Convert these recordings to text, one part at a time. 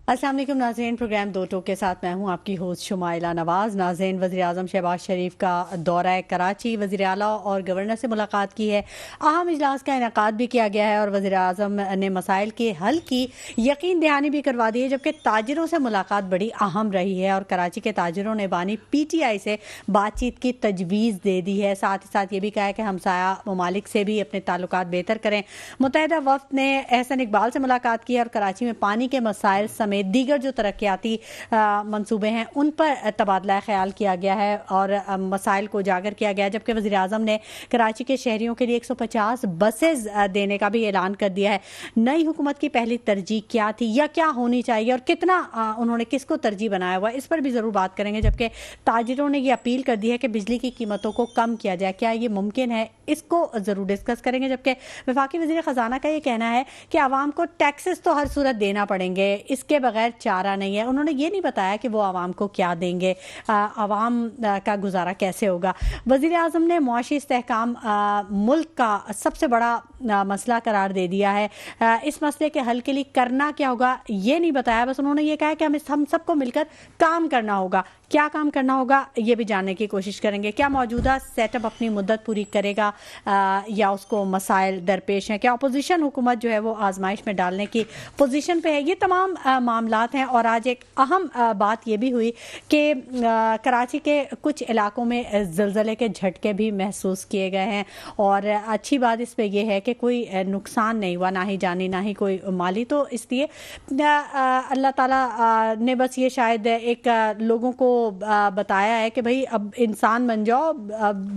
السلام علیکم ناظرین، پروگرام دو ٹوک کے ساتھ میں ہوں آپ کی ہوسٹ شمائلہ نواز۔ ناظرین، وزیر اعظم شہباز شریف کا دورہ کراچی، وزیر اعلیٰ اور گورنر سے ملاقات کی ہے، اہم اجلاس کا انعقاد بھی کیا گیا ہے اور وزیر اعظم نے مسائل کے حل کی یقین دہانی بھی کروا دی ہے، جبکہ تاجروں سے ملاقات بڑی اہم رہی ہے اور کراچی کے تاجروں نے بانی پی ٹی آئی سے بات چیت کی تجویز دے دی ہے۔ ساتھ ہی ساتھ یہ بھی کہا ہے کہ ہمسایہ ممالک سے بھی اپنے تعلقات بہتر کریں۔ متحدہ وفد نے احسن اقبال سے ملاقات کی اور کراچی میں پانی کے مسائل سمیت دیگر جو ترقیاتی منصوبے ہیں ان پر تبادلہ خیال کیا گیا ہے اور مسائل کو اجاگر کیا گیا، جبکہ وزیر اعظم نے کراچی کے شہریوں کے لیے 150 بسز دینے کا بھی اعلان کر دیا ہے۔ نئی حکومت کی پہلی ترجیح کیا تھی یا کیا ہونی چاہیے اور کتنا انہوں نے کس کو ترجیح بنایا ہوا ہے، اس پر بھی ضرور بات کریں گے، جبکہ تاجروں نے یہ اپیل کر دی ہے کہ بجلی کی قیمتوں کو کم کیا جائے۔ کیا یہ ممکن ہے، اس کو ضرور ڈسکس کریں گے، جبکہ وفاقی وزیر خزانہ کا یہ کہنا ہے کہ عوام کو ٹیکسز تو ہر صورت دینا پڑیں گے، اس کے بغیر چارہ نہیں ہے۔ انہوں نے یہ نہیں بتایا کہ وہ عوام کو کیا دیں گے، عوام کا گزارا کیسے ہوگا۔ وزیر اعظم نے معاشی استحکام ملک کا سب سے بڑا مسئلہ قرار دے دیا ہے۔ اس مسئلے کے حل کے لیے کرنا کیا ہوگا یہ نہیں بتایا، بس انہوں نے یہ کہا کہ ہم سب کو مل کر کام کرنا ہوگا۔ کیا کام کرنا ہوگا یہ بھی جاننے کی کوشش کریں گے۔ کیا موجودہ سیٹ اپ اپنی مدت پوری کرے گا یا اس کو مسائل درپیش ہیں؟ کیا اپوزیشن حکومت جو ہے وہ آزمائش میں ڈالنے کی پوزیشن پہ ہے؟ یہ تمام معاملات ہیں۔ اور آج ایک اہم بات یہ بھی ہوئی کہ کراچی کے کچھ علاقوں میں زلزلے کے جھٹکے بھی محسوس کیے گئے ہیں، اور اچھی بات اس پہ یہ ہے کہ کوئی نقصان نہیں ہوا، نہ ہی جانی نہ ہی کوئی مالی۔ تو اس لیے اللہ تعالیٰ نے بس یہ شاید ایک لوگوں کو بتایا ہے کہ بھئی اب انسان بن جاؤ،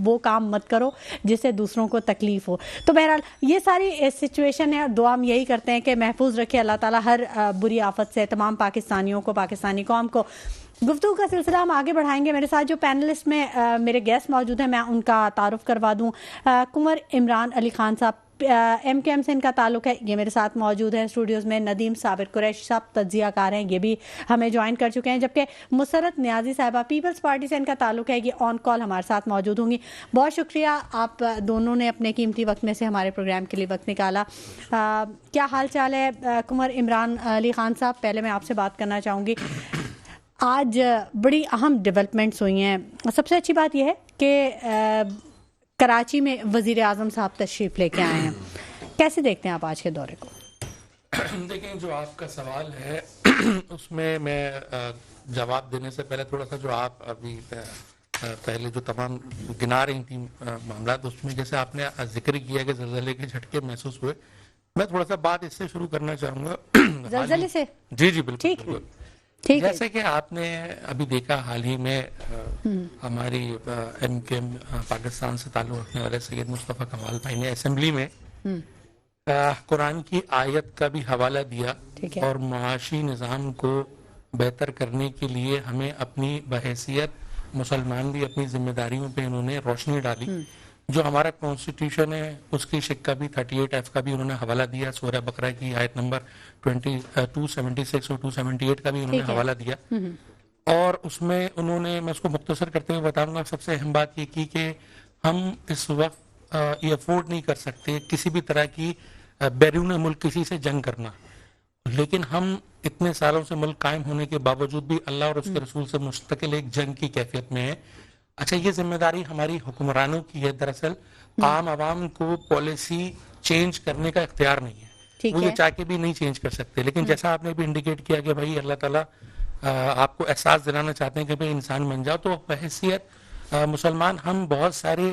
وہ کام مت کرو جس سے دوسروں کو تکلیف ہو۔ تو بہرحال یہ ساری سچویشن ہے اور دعا ہم یہی کرتے ہیں کہ محفوظ رکھے اللہ تعالیٰ ہر بری آفت سے تمام پاکستانیوں کو، پاکستانی قوم کو۔ گفتگو کا سلسلہ ہم آگے بڑھائیں گے۔ میرے ساتھ جو پینلسٹ میں میرے گیسٹ موجود ہیں میں ان کا تعارف کروا دوں۔ کنور عمران علی خان صاحب ایم کے ایم سے ان کا تعلق ہے، یہ میرے ساتھ موجود ہے اسٹوڈیوز میں۔ ندیم صابر قریشی صاحب تجزیہ کار ہیں، یہ بھی ہمیں جوائن کر چکے ہیں، جبکہ مسرت نیازی صاحبہ پیپلز پارٹی سے ان کا تعلق ہے، یہ آن کال ہمارے ساتھ موجود ہوں گی۔ بہت شکریہ آپ دونوں نے اپنے قیمتی وقت میں سے ہمارے پروگرام کے لیے وقت نکالا۔ کیا حال چال ہے کنور عمران علی خان صاحب؟ پہلے میں آپ سے بات کرنا چاہوں گی، آج بڑی اہم ڈیولپمنٹس ہوئی ہیں۔ سب سے اچھی بات یہ ہے کہ کراچی میں وزیر اعظم صاحب تشریف لے کے آئے ہیں، کیسے دیکھتے ہیں آپ آج کے دورے کو؟ دیکھیں، جو آپ کا سوال ہے اس میں جواب دینے سے پہلے تھوڑا سا جو آپ ابھی پہلے جو تمام گنا رہی تھیں معاملات، اس میں جیسے آپ نے ذکر کیا کہ زلزلے کے جھٹکے محسوس ہوئے، میں تھوڑا سا بات اس سے شروع کرنا چاہوں گا۔ زلزلے سے؟ جی بالکل۔ جیسے کہ آپ نے ابھی دیکھا حال ہی میں ہماری ایم کے ایم پاکستان سے تعلق رکھنے والے سید مصطفیٰ کمال بھائی نے اسمبلی میں قرآن کی آیت کا بھی حوالہ دیا اور معاشی نظام کو بہتر کرنے کے لیے ہمیں اپنی بحیثیت مسلمان بھی اپنی ذمہ داریوں پہ انہوں نے روشنی ڈالی۔ جو ہمارا کانسٹیٹیوشن ہے اس کی شکا بھی 38F کا بھی انہوں نے حوالہ دیا، سورہ بقرہ کی آیت نمبر 276 اور 278 کا بھی انہوں نے حوالہ دیا، اور اس میں انہوں نے، میں اس کو مختصر کرتے ہوئے بتاؤں گا، سب سے اہم بات یہ کی کہ ہم اس وقت یہ افورڈ نہیں کر سکتے کسی بھی طرح کی بیرون ملک کسی سے جنگ کرنا، لیکن ہم اتنے سالوں سے ملک قائم ہونے کے باوجود بھی اللہ اور اس کے رسول سے مستقل ایک جنگ کی کیفیت میں ہے۔ اچھا، یہ ذمہ داری ہماری حکمرانوں کی ہے۔ دراصل عام عوام کو پالیسی چینج کرنے کا اختیار نہیں ہے، وہ یہ چاہ کے بھی نہیں چینج کر سکتے، لیکن جیسا آپ نے بھی انڈیکیٹ کیا کہ بھائی اللہ تعالیٰ آپ کو احساس دلانا چاہتے ہیں کہ بھائی انسان بن جاؤ، تو بحیثیت مسلمان ہم بہت سارے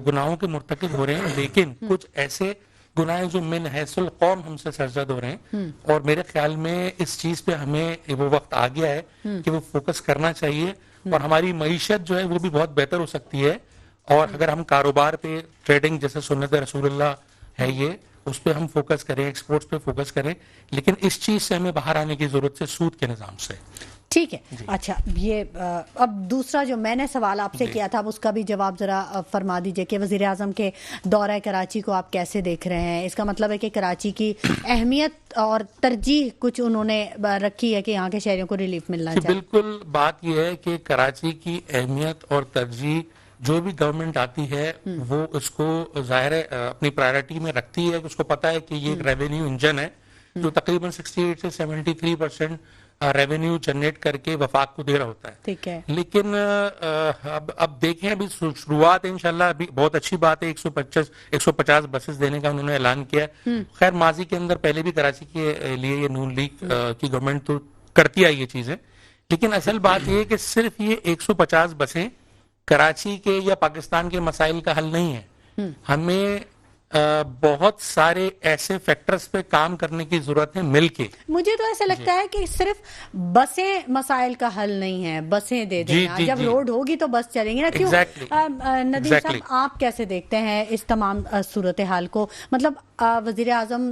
گناہوں کے مرتکب ہو رہے ہیں، لیکن کچھ ایسے گناہ جو من حیث القوم ہم سے سرزد ہو رہے ہیں، اور میرے خیال میں اس چیز پہ ہمیں وہ وقت آ گیا ہے کہ وہ فوکس کرنا چاہیے، اور ہماری معیشت جو ہے وہ بھی بہت بہتر ہو سکتی ہے۔ اور اگر ہم کاروبار پہ، ٹریڈنگ جیسے سنت رسول اللہ ہے یہ، اس پہ ہم فوکس کریں، ایکسپورٹس پہ فوکس کریں، لیکن اس چیز سے ہمیں باہر آنے کی ضرورت ہے، سود کے نظام سے۔ ٹھیک ہے، اچھا، یہ اب دوسرا جو میں نے سوال آپ سے کیا تھا اس کا بھی جواب ذرا فرما دیجئے کہ وزیر اعظم کے دورہ کراچی کو آپ کیسے دیکھ رہے ہیں؟ اس کا مطلب ہے کہ کراچی کی اہمیت اور ترجیح کچھ انہوں نے رکھی ہے کہ یہاں کے شہریوں کو ریلیف ملنا چاہیے؟ بالکل، بات یہ ہے کہ کراچی کی اہمیت اور ترجیح جو بھی گورنمنٹ آتی ہے وہ اس کو ظاہر ہے اپنی پرائرٹی میں رکھتی ہے، اس کو پتا ہے کہ یہ ایک ریونیو انجن ہے، जो तकरीबन 68 से 73% रेवेन्यू जनरेट करके वफाक को दे रहा होता है। ठीक है, लेकिन अब देखें, अभी शुरुआत है इंशाल्लाह, अभी बहुत अच्छी बात है, 150 बसेस देने का उन्होंने ऐलान किया है। खैर माजी के अंदर पहले भी कराची के लिए ये नून लीग की गवर्नमेंट तो करती आई ये चीजें, लेकिन असल बात ये है कि सिर्फ ये 150 बसें कराची के या पाकिस्तान के मसाइल का हल नहीं है। हमें बहुत सारे ऐसे फैक्टर्स पे काम करने की जरूरत है मिलके। मुझे तो ऐसा लगता है कि सिर्फ बसें मसाइल का हल नहीं है, बसें दे देना, जब रोड होगी तो बस चलेंगी ना, क्यों? नदीम साहब, आप कैसे देखते हैं इस तमाम सूरत हाल को? मतलब वजीर आजम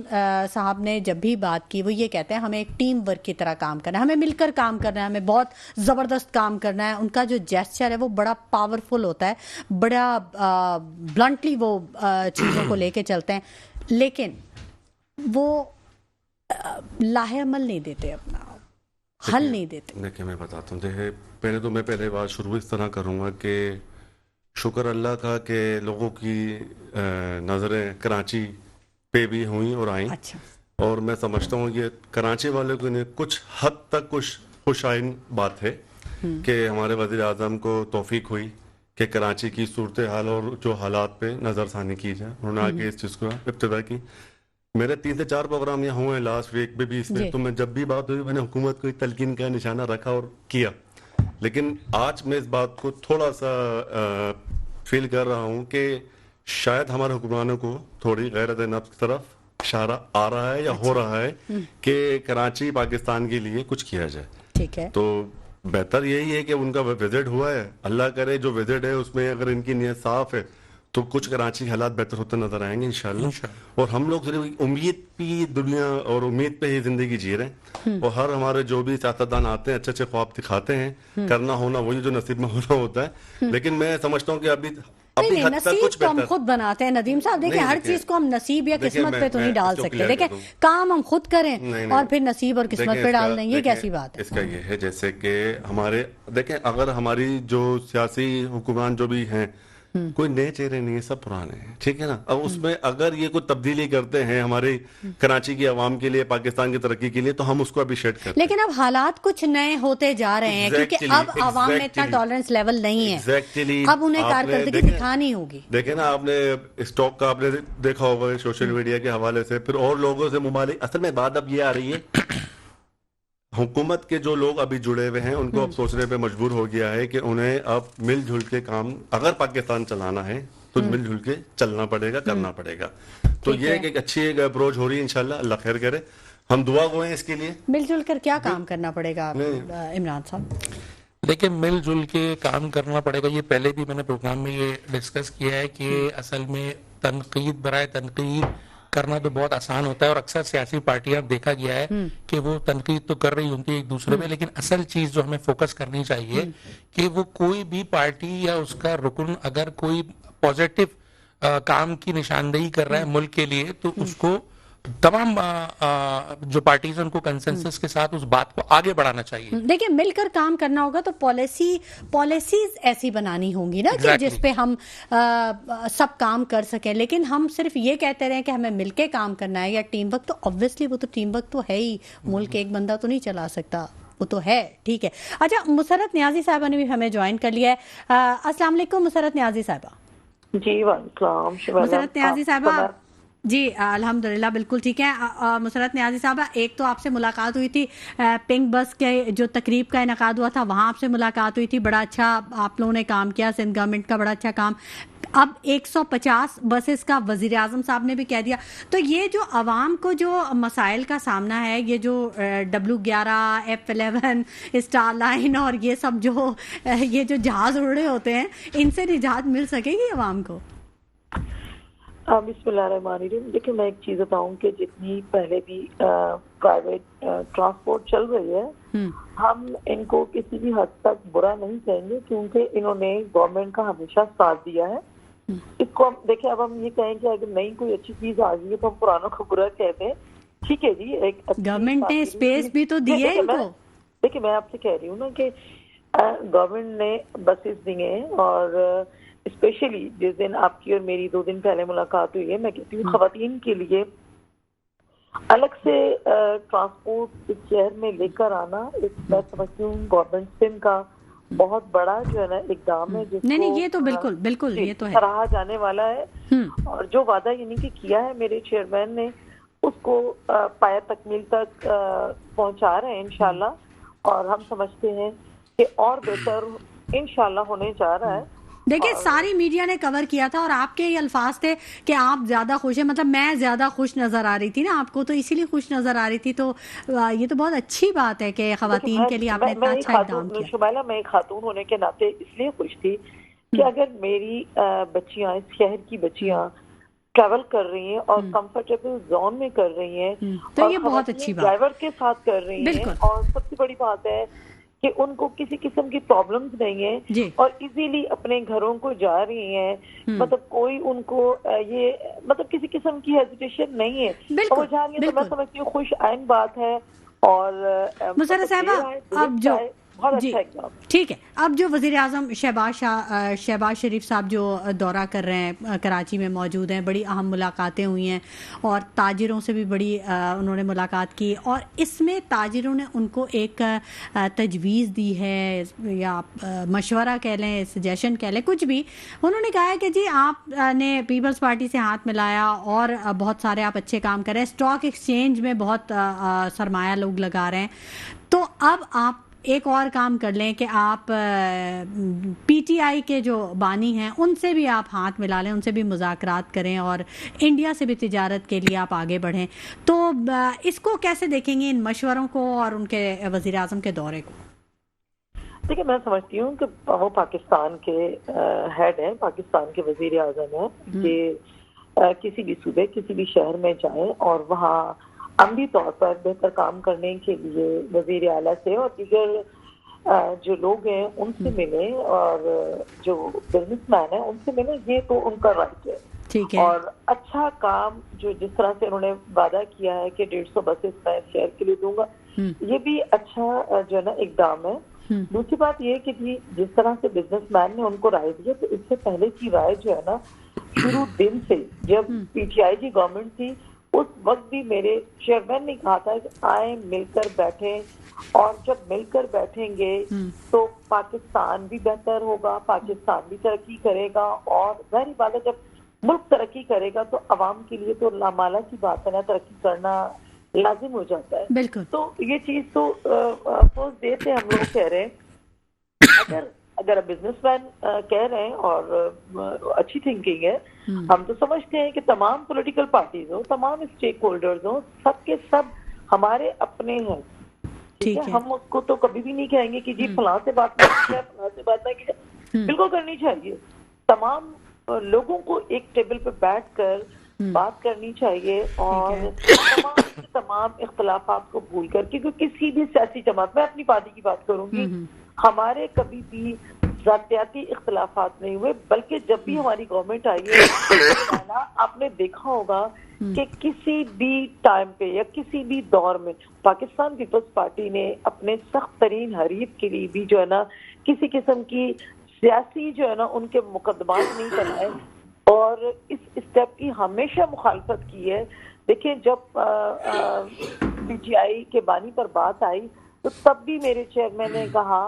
साहब ने जब भी बात की वो ये कहते हैं हमें एक टीम वर्क की तरह काम करना है, हमें मिलकर काम करना है, हमें बहुत ज़बरदस्त काम करना है। उनका जो जेस्चर है वो बड़ा पावरफुल होता है, बड़ा ब्लंटली वो चीज़ों को लेके चलते हैं, लेकिन वो लाहे अमल नहीं देते, अपना हल नहीं देते। देखिए मैं बताता हूँ, देखिए पहले बात शुरू इस तरह करूँगा कि शुक्र अल्लाह का कि लोगों की नज़रें कराची पे भी हुई और आई। अच्छा। और मैं समझता हूँ ये कराची वालों के लिए कुछ हद तक कुछ खुशाइन बात है कि हमारे वज़ीर आज़म को तौफीक हुई कि कराची की सूरत हाल और जो हालात पे नज़रसानी की जाए। उन्होंने आगे इस चीज़ को इब्तिदा की। मेरे 3 से 4 प्रोग्राम यहाँ हुए लास्ट वीक में भी इसमें, तो मैं जब भी बात हुई मैंने हुकूमत को तलकीन का निशाना रखा और किया। लेकिन आज मैं इस बात को थोड़ा सा फील कर रहा हूँ कि शायद हमारे हुक्मरानों को थोड़ी गैरत नफ्स की तरफ इशारा आ रहा है या हो रहा है कि कराची पाकिस्तान के लिए कुछ किया जाए। ठीक है, तो बेहतर यही है कि उनका विजिट हुआ है, अल्लाह करे जो विजिट है उसमें अगर इनकी नीयत साफ है तो कुछ कराची के हालात बेहतर होते नजर आएंगे इंशाल्लाह। और हम लोग सिर्फ उम्मीद की दुनिया और उम्मीद पे ही जिंदगी जी रहे हैं। और हर हमारे जो भी सियासतदान आते हैं अच्छे अच्छे ख्वाब दिखाते हैं, करना होना वही जो नसीब में होना होता है। लेकिन मैं समझता हूँ कि अभी नसीब तो हम खुद बनाते हैं नदीम साहब। देखिए हर चीज को हम नसीब या किस्मत पे तो नहीं डाल सकते। देखिए काम हम खुद करें और फिर नसीब और किस्मत पे डाल दें, ये कैसी बात है? इसका ये है जैसे कि हमारे देखें, अगर हमारी जो सियासी हुक्मरान जो भी हैं कोई नए चेहरे नहीं है, सब पुराने हैं, ठीक है ना। अब उसमें अगर ये कोई तब्दीली करते हैं हमारे कराची की आवाम के लिए, पाकिस्तान की तरक्की के लिए, तो हम उसको अप्रिशिएट करते हैं। लेकिन अब हालात कुछ नए होते जा रहे हैं क्योंकि अब आवाम में इतना टॉलरेंस लेवल नहीं है। अब उन्हें कारकर्दगी दिखानी होगी। देखे ना आपने स्टॉक का आपने देखा होगा सोशल मीडिया के हवाले से, फिर और लोगों से मुमालिक। असल में बात अब ये आ रही है हुकूमत के जो लोग अभी जुड़े हुए हैं उनको अब सोचने पे मजबूर हो गया है कि उन्हें अब मिलजुल के काम, अगर पाकिस्तान चलाना है तो मिलजुल के चलना पड़ेगा, करना पड़ेगा। तो ये एक अच्छी एक अप्रोच हो रही है, इंशाल्लाह अल्लाह खैर करे। हम दुआ गो हैं इसके लिए। मिलजुल कर क्या काम करना पड़ेगा इमरान साहब? देखिए मिलजुल के काम करना पड़ेगा, ये पहले भी मैंने प्रोग्राम में ये डिस्कस किया है कि असल में तनकीद बराए तनकीद करना तो बहुत आसान होता है और अक्सर सियासी पार्टियां देखा गया है कि वो तनकीद तो कर रही होती है एक दूसरे पे, लेकिन असल चीज जो हमें फोकस करनी चाहिए कि वो कोई भी पार्टी या उसका रुकन अगर कोई पॉजिटिव काम की निशानदेही कर रहा है मुल्क के लिए, तो उसको तमाम जो पार्टीज उनको कंसेंसस के साथ उस बात को आगे बढ़ाना चाहिए। देखिए मिलकर काम करना होगा तो पॉलिसीज ऐसी बनानी होंगी ना कि जिस पे हम सब काम कर सकें। लेकिन हम सिर्फ ये कहते रहे कि हमें मिलके काम करना है या टीम वर्क, तो ऑब्वियसली वो तो टीम वर्क तो है ही, मुल्क एक बंदा तो नहीं चला सकता, वो तो है। ठीक है, अच्छा मुसरत न्याजी साहबा ने भी हमें ज्वाइन कर लिया है। अस्सलाम वालेकुम मुसरत न्याजी साहबा। जी वालेकुम। मुसरत न्याजी साहबा जी अल्हम्दुलिल्लाह बिल्कुल ठीक है। मुसरत न्याजी साहबा, एक तो आपसे मुलाकात हुई थी पिंक बस के जो तकरीब का इनकाद हुआ था, वहाँ आपसे मुलाकात हुई थी, बड़ा अच्छा आप लोगों ने काम किया, सिंध गवर्नमेंट का बड़ा अच्छा काम। अब 150 बसेस का वजीर आजम साहब ने भी कह दिया। तो ये जो आवाम को जो मसाइल का सामना है, ये जो W11 F11 स्टार लाइन और ये सब जो ये जो जहाज उड़ रहे होते हैं, इनसे निजात मिल सकेगी आवाम को? बिस्मिल्लाहिर्रहमानिर्रहीम। देखिए मैं एक चीज बताऊं कि जितनी पहले भी प्राइवेट ट्रांसपोर्ट चल रही है, हम इनको किसी भी हद तक बुरा नहीं कहेंगे क्योंकि इन्होंने गवर्नमेंट का हमेशा साथ दिया है। इसको हम देखिए, अब हम ये कहें कि अगर नई कोई अच्छी चीज आ गई है तो हम पुरानों को बुरा कहते हैं। ठीक है जी, एक गवर्नमेंट ने स्पेस भी तो दी है इनको। देखिए मैं आपसे कह रही हूँ ना कि गवर्नमेंट ने बसेस दिए हैं और स्पेशली जिस दिन आपकी और मेरी 2 दिन पहले मुलाकात हुई है, मैं कहती हूँ खवातीन के लिए अलग से ट्रांसपोर्ट इस शहर में लेकर आना मैं समझती हूँ गवर्नमेंट सिंध का बहुत बड़ा जो है ना इकदाम है, जिसको नहीं ये तो बिल्कुल बिल्कुल ये तो है, सराहा जाने वाला है। और जो वादा यानी कि किया है मेरे चेयरमैन ने, उसको पाया तकमील तक पहुंचा रहे हैं इंशाल्लाह। और हम समझते हैं कि और बेहतर इंशाल्लाह होने जा रहा है। देखिए सारी मीडिया ने कवर किया था और आपके ये अल्फाज थे कि आप ज्यादा खुश हैं, मतलब मैं ज्यादा खुश नजर आ रही थी ना आपको, तो इसीलिए खुश नजर आ रही थी। तो ये तो बहुत अच्छी बात है कि खवातीन के लिए आपने इतना अच्छा इक़दाम किया। शुमाइला, मैं एक खातून होने के नाते इसलिए खुश थी कि अगर मेरी बच्चियां, इस शहर की बच्चियां ट्रैवल कर रही हैं और कंफर्टेबल जोन में कर रही हैं, तो ये बहुत अच्छी बात, ड्राइवर के साथ कर रही हैं, और सबसे बड़ी बात है कि उनको किसी किस्म की प्रॉब्लम्स नहीं है और इजीली अपने घरों को जा रही हैं। मतलब कोई उनको ये मतलब किसी किस्म की हेजिटेशन नहीं है, और वो जा रही है। तो मैं समझती हूँ खुश आइन बात है। और मुसर्रत साहिबा, अब जो जी ठीक है, अब जो वज़ीर आज़म शहबाज शरीफ साहब जो दौरा कर रहे हैं, कराची में मौजूद हैं, बड़ी अहम मुलाकातें हुई हैं और ताजिरों से भी बड़ी उन्होंने मुलाकात की, और इसमें ताजिरों ने उनको एक तजवीज़ दी है या मशवरा कह लें, सजेशन कह लें, कुछ भी। उन्होंने कहा है कि जी आपने पीपल्स पार्टी से हाथ मिलाया और बहुत सारे आप अच्छे काम कर रहे हैं, स्टॉक एक्सचेंज में बहुत सरमाया लोग लगा रहे हैं, तो अब आप एक और काम कर लें कि आप पीटीआई के जो बानी हैं उनसे भी आप हाथ मिला लें, उनसे भी मुज़ाकरात करें और इंडिया से भी तिजारत के लिए आप आगे बढ़ें। तो इसको कैसे देखेंगे, इन मशवरों को और उनके वज़ीर आज़म के दौरे को? देखिए, मैं समझती हूँ कि वो पाकिस्तान के हेड हैं, पाकिस्तान के वज़ीर आज़म हैं, कि किसी भी सूबे, किसी भी शहर में जाएं और वहाँ अमली तौर पर बेहतर काम करने के लिए वज़ीर आला से और दीगर जो लोग हैं उनसे मिलें, और जो बिजनेसमैन हैं उनसे मिलें। ये तो उनका राइट है, ठीक है। और अच्छा काम जो जिस तरह से उन्होंने वादा किया है कि 150 बसेस मैं शहर के लिए दूंगा, ये भी अच्छा जो है ना इकदाम है। दूसरी बात ये कि जी जिस तरह से बिजनेसमैन ने उनको राय दी है, तो इससे पहले की राय जो है ना, शुरू दिन से जब पीटीआई की गवर्नमेंट थी उस वक्त भी मेरे चेयरमैन ने कहा था कि आए मिलकर बैठें, और जब मिलकर बैठेंगे तो पाकिस्तान भी बेहतर होगा, पाकिस्तान भी तरक्की करेगा। और जाहिर बात है जब मुल्क तरक्की करेगा तो अवाम के लिए तो लामाला की बात है ना, तरक्की करना लाजिम हो जाता है। बिल्कुल। तो ये चीज तो अफसोस देते हम लोग कह रहे हैं, अगर बिजनेसमैन कह रहे हैं और अच्छी थिंकिंग है, हम तो समझते हैं कि तमाम पॉलिटिकल पार्टीज हो, तमाम स्टेक होल्डर्स हो, सबके सब हमारे अपने हैं, ठीक है। हम उसको तो कभी भी नहीं कहेंगे कि जी फलां से बात नहीं किया, फलां से बात नहीं किया, बिल्कुल करनी चाहिए। तमाम लोगों को एक टेबल पे बैठकर बात करनी चाहिए और तमाम इख्तलाफात को भूल कर, क्योंकि किसी भी सियासी जमात, मैं अपनी पार्टी की बात करूंगी, हमारे कभी भी जातियाती इख्तलाफात नहीं हुए, बल्कि जब भी हमारी गवर्नमेंट आई है आपने देखा होगा कि किसी भी टाइम पे या किसी भी दौर में पाकिस्तान पीपल्स पार्टी ने अपने सख्त तरीन हरीफ के लिए भी जो है ना किसी किस्म की सियासी जो है ना उनके मुकदमात नहीं बनाए और इस स्टेप की हमेशा मुखालफत की है। देखिए जब पीटीआई के बानी पर बात आई तो तब भी मेरे चेयरमैन ने कहा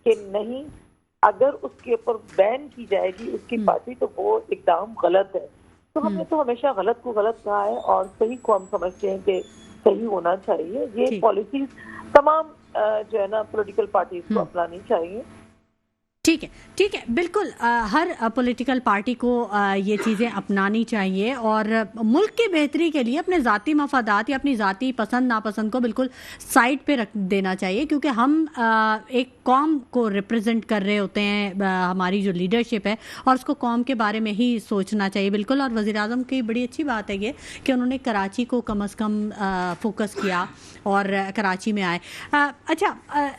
कि नहीं, अगर उसके ऊपर बैन की जाएगी उसकी पार्टी तो वो इकदाम गलत है। तो हमने तो हमेशा गलत को गलत कहा है और सही को हम समझते हैं कि सही होना चाहिए। ये पॉलिसीज तमाम जो है ना पॉलिटिकल पार्टीज को अपनानी चाहिए। ठीक है, ठीक है, बिल्कुल हर पॉलिटिकल पार्टी को ये चीज़ें अपनानी चाहिए और मुल्क की बेहतरी के लिए अपने ज़ाती मफादात या अपनी ज़ाती पसंद नापसंद को बिल्कुल साइड पे रख देना चाहिए, क्योंकि हम एक कौम को रिप्रेजेंट कर रहे होते हैं, हमारी जो लीडरशिप है, और उसको कौम के बारे में ही सोचना चाहिए। बिल्कुल। और वज़ीर आज़म की बड़ी अच्छी बात है ये कि उन्होंने कराची को कम अज़ कम फोकस किया और कराची में आए। अच्छा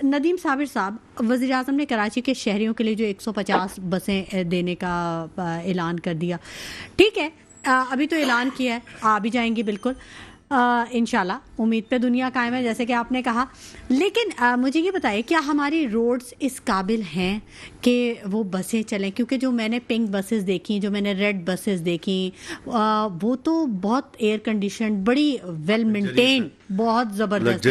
नदीम साबिर साहब, वज़ीर आज़म ने कराची के शहरियों के लिए जो 150 बसें देने का ऐलान कर दिया, ठीक है, अभी तो ऐलान किया है, आ भी जाएंगी बिल्कुल, इंशाल्लाह उम्मीद पे दुनिया कायम है जैसे कि आपने कहा, लेकिन मुझे ये बताइए क्या हमारी रोड्स इस काबिल हैं कि वो बसें चलें? क्योंकि जो मैंने पिंक बसेस देखी, जो मैंने रेड बसेस देखी, वो तो बहुत एयर कंडीशन, बड़ी वेल मेंटेन, बहुत ज़बरदस्त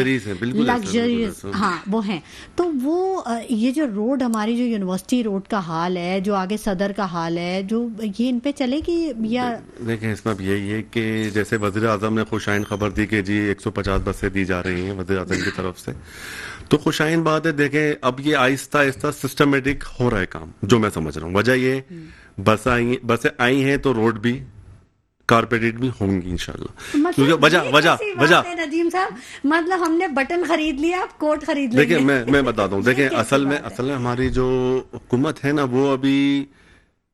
लग्जरीज, हाँ वो हैं। तो वो ये जो रोड हमारी, जो यूनिवर्सिटी रोड का हाल है, जो आगे सदर का हाल है, जो ये इन पे चलेगी या? देखें, इसमें अब यही है कि जैसे वज़ीर आज़म ने खुशाइन खबर दी कि जी 150 बसें दी जा रही हैं वज़ीर आज़म की तरफ से, तो खुशाइन बात है। देखें, अब ये आहिस्ता आहिस्ता सिस्टमेटिक हो रहा है काम, जो मैं समझ रहा हूँ। वजह ये बसें आई हैं तो रोड भी कारपेटेड भी होंगी इंशाल्लाह। क्योंकि वजह नदीम साहब, मतलब हमने बटन खरीद लिया, आप कोट खरीद लेंगे। देखिए मैं बताता हूँ, देखें असल में हमारी जो हुकूमत है ना, वो अभी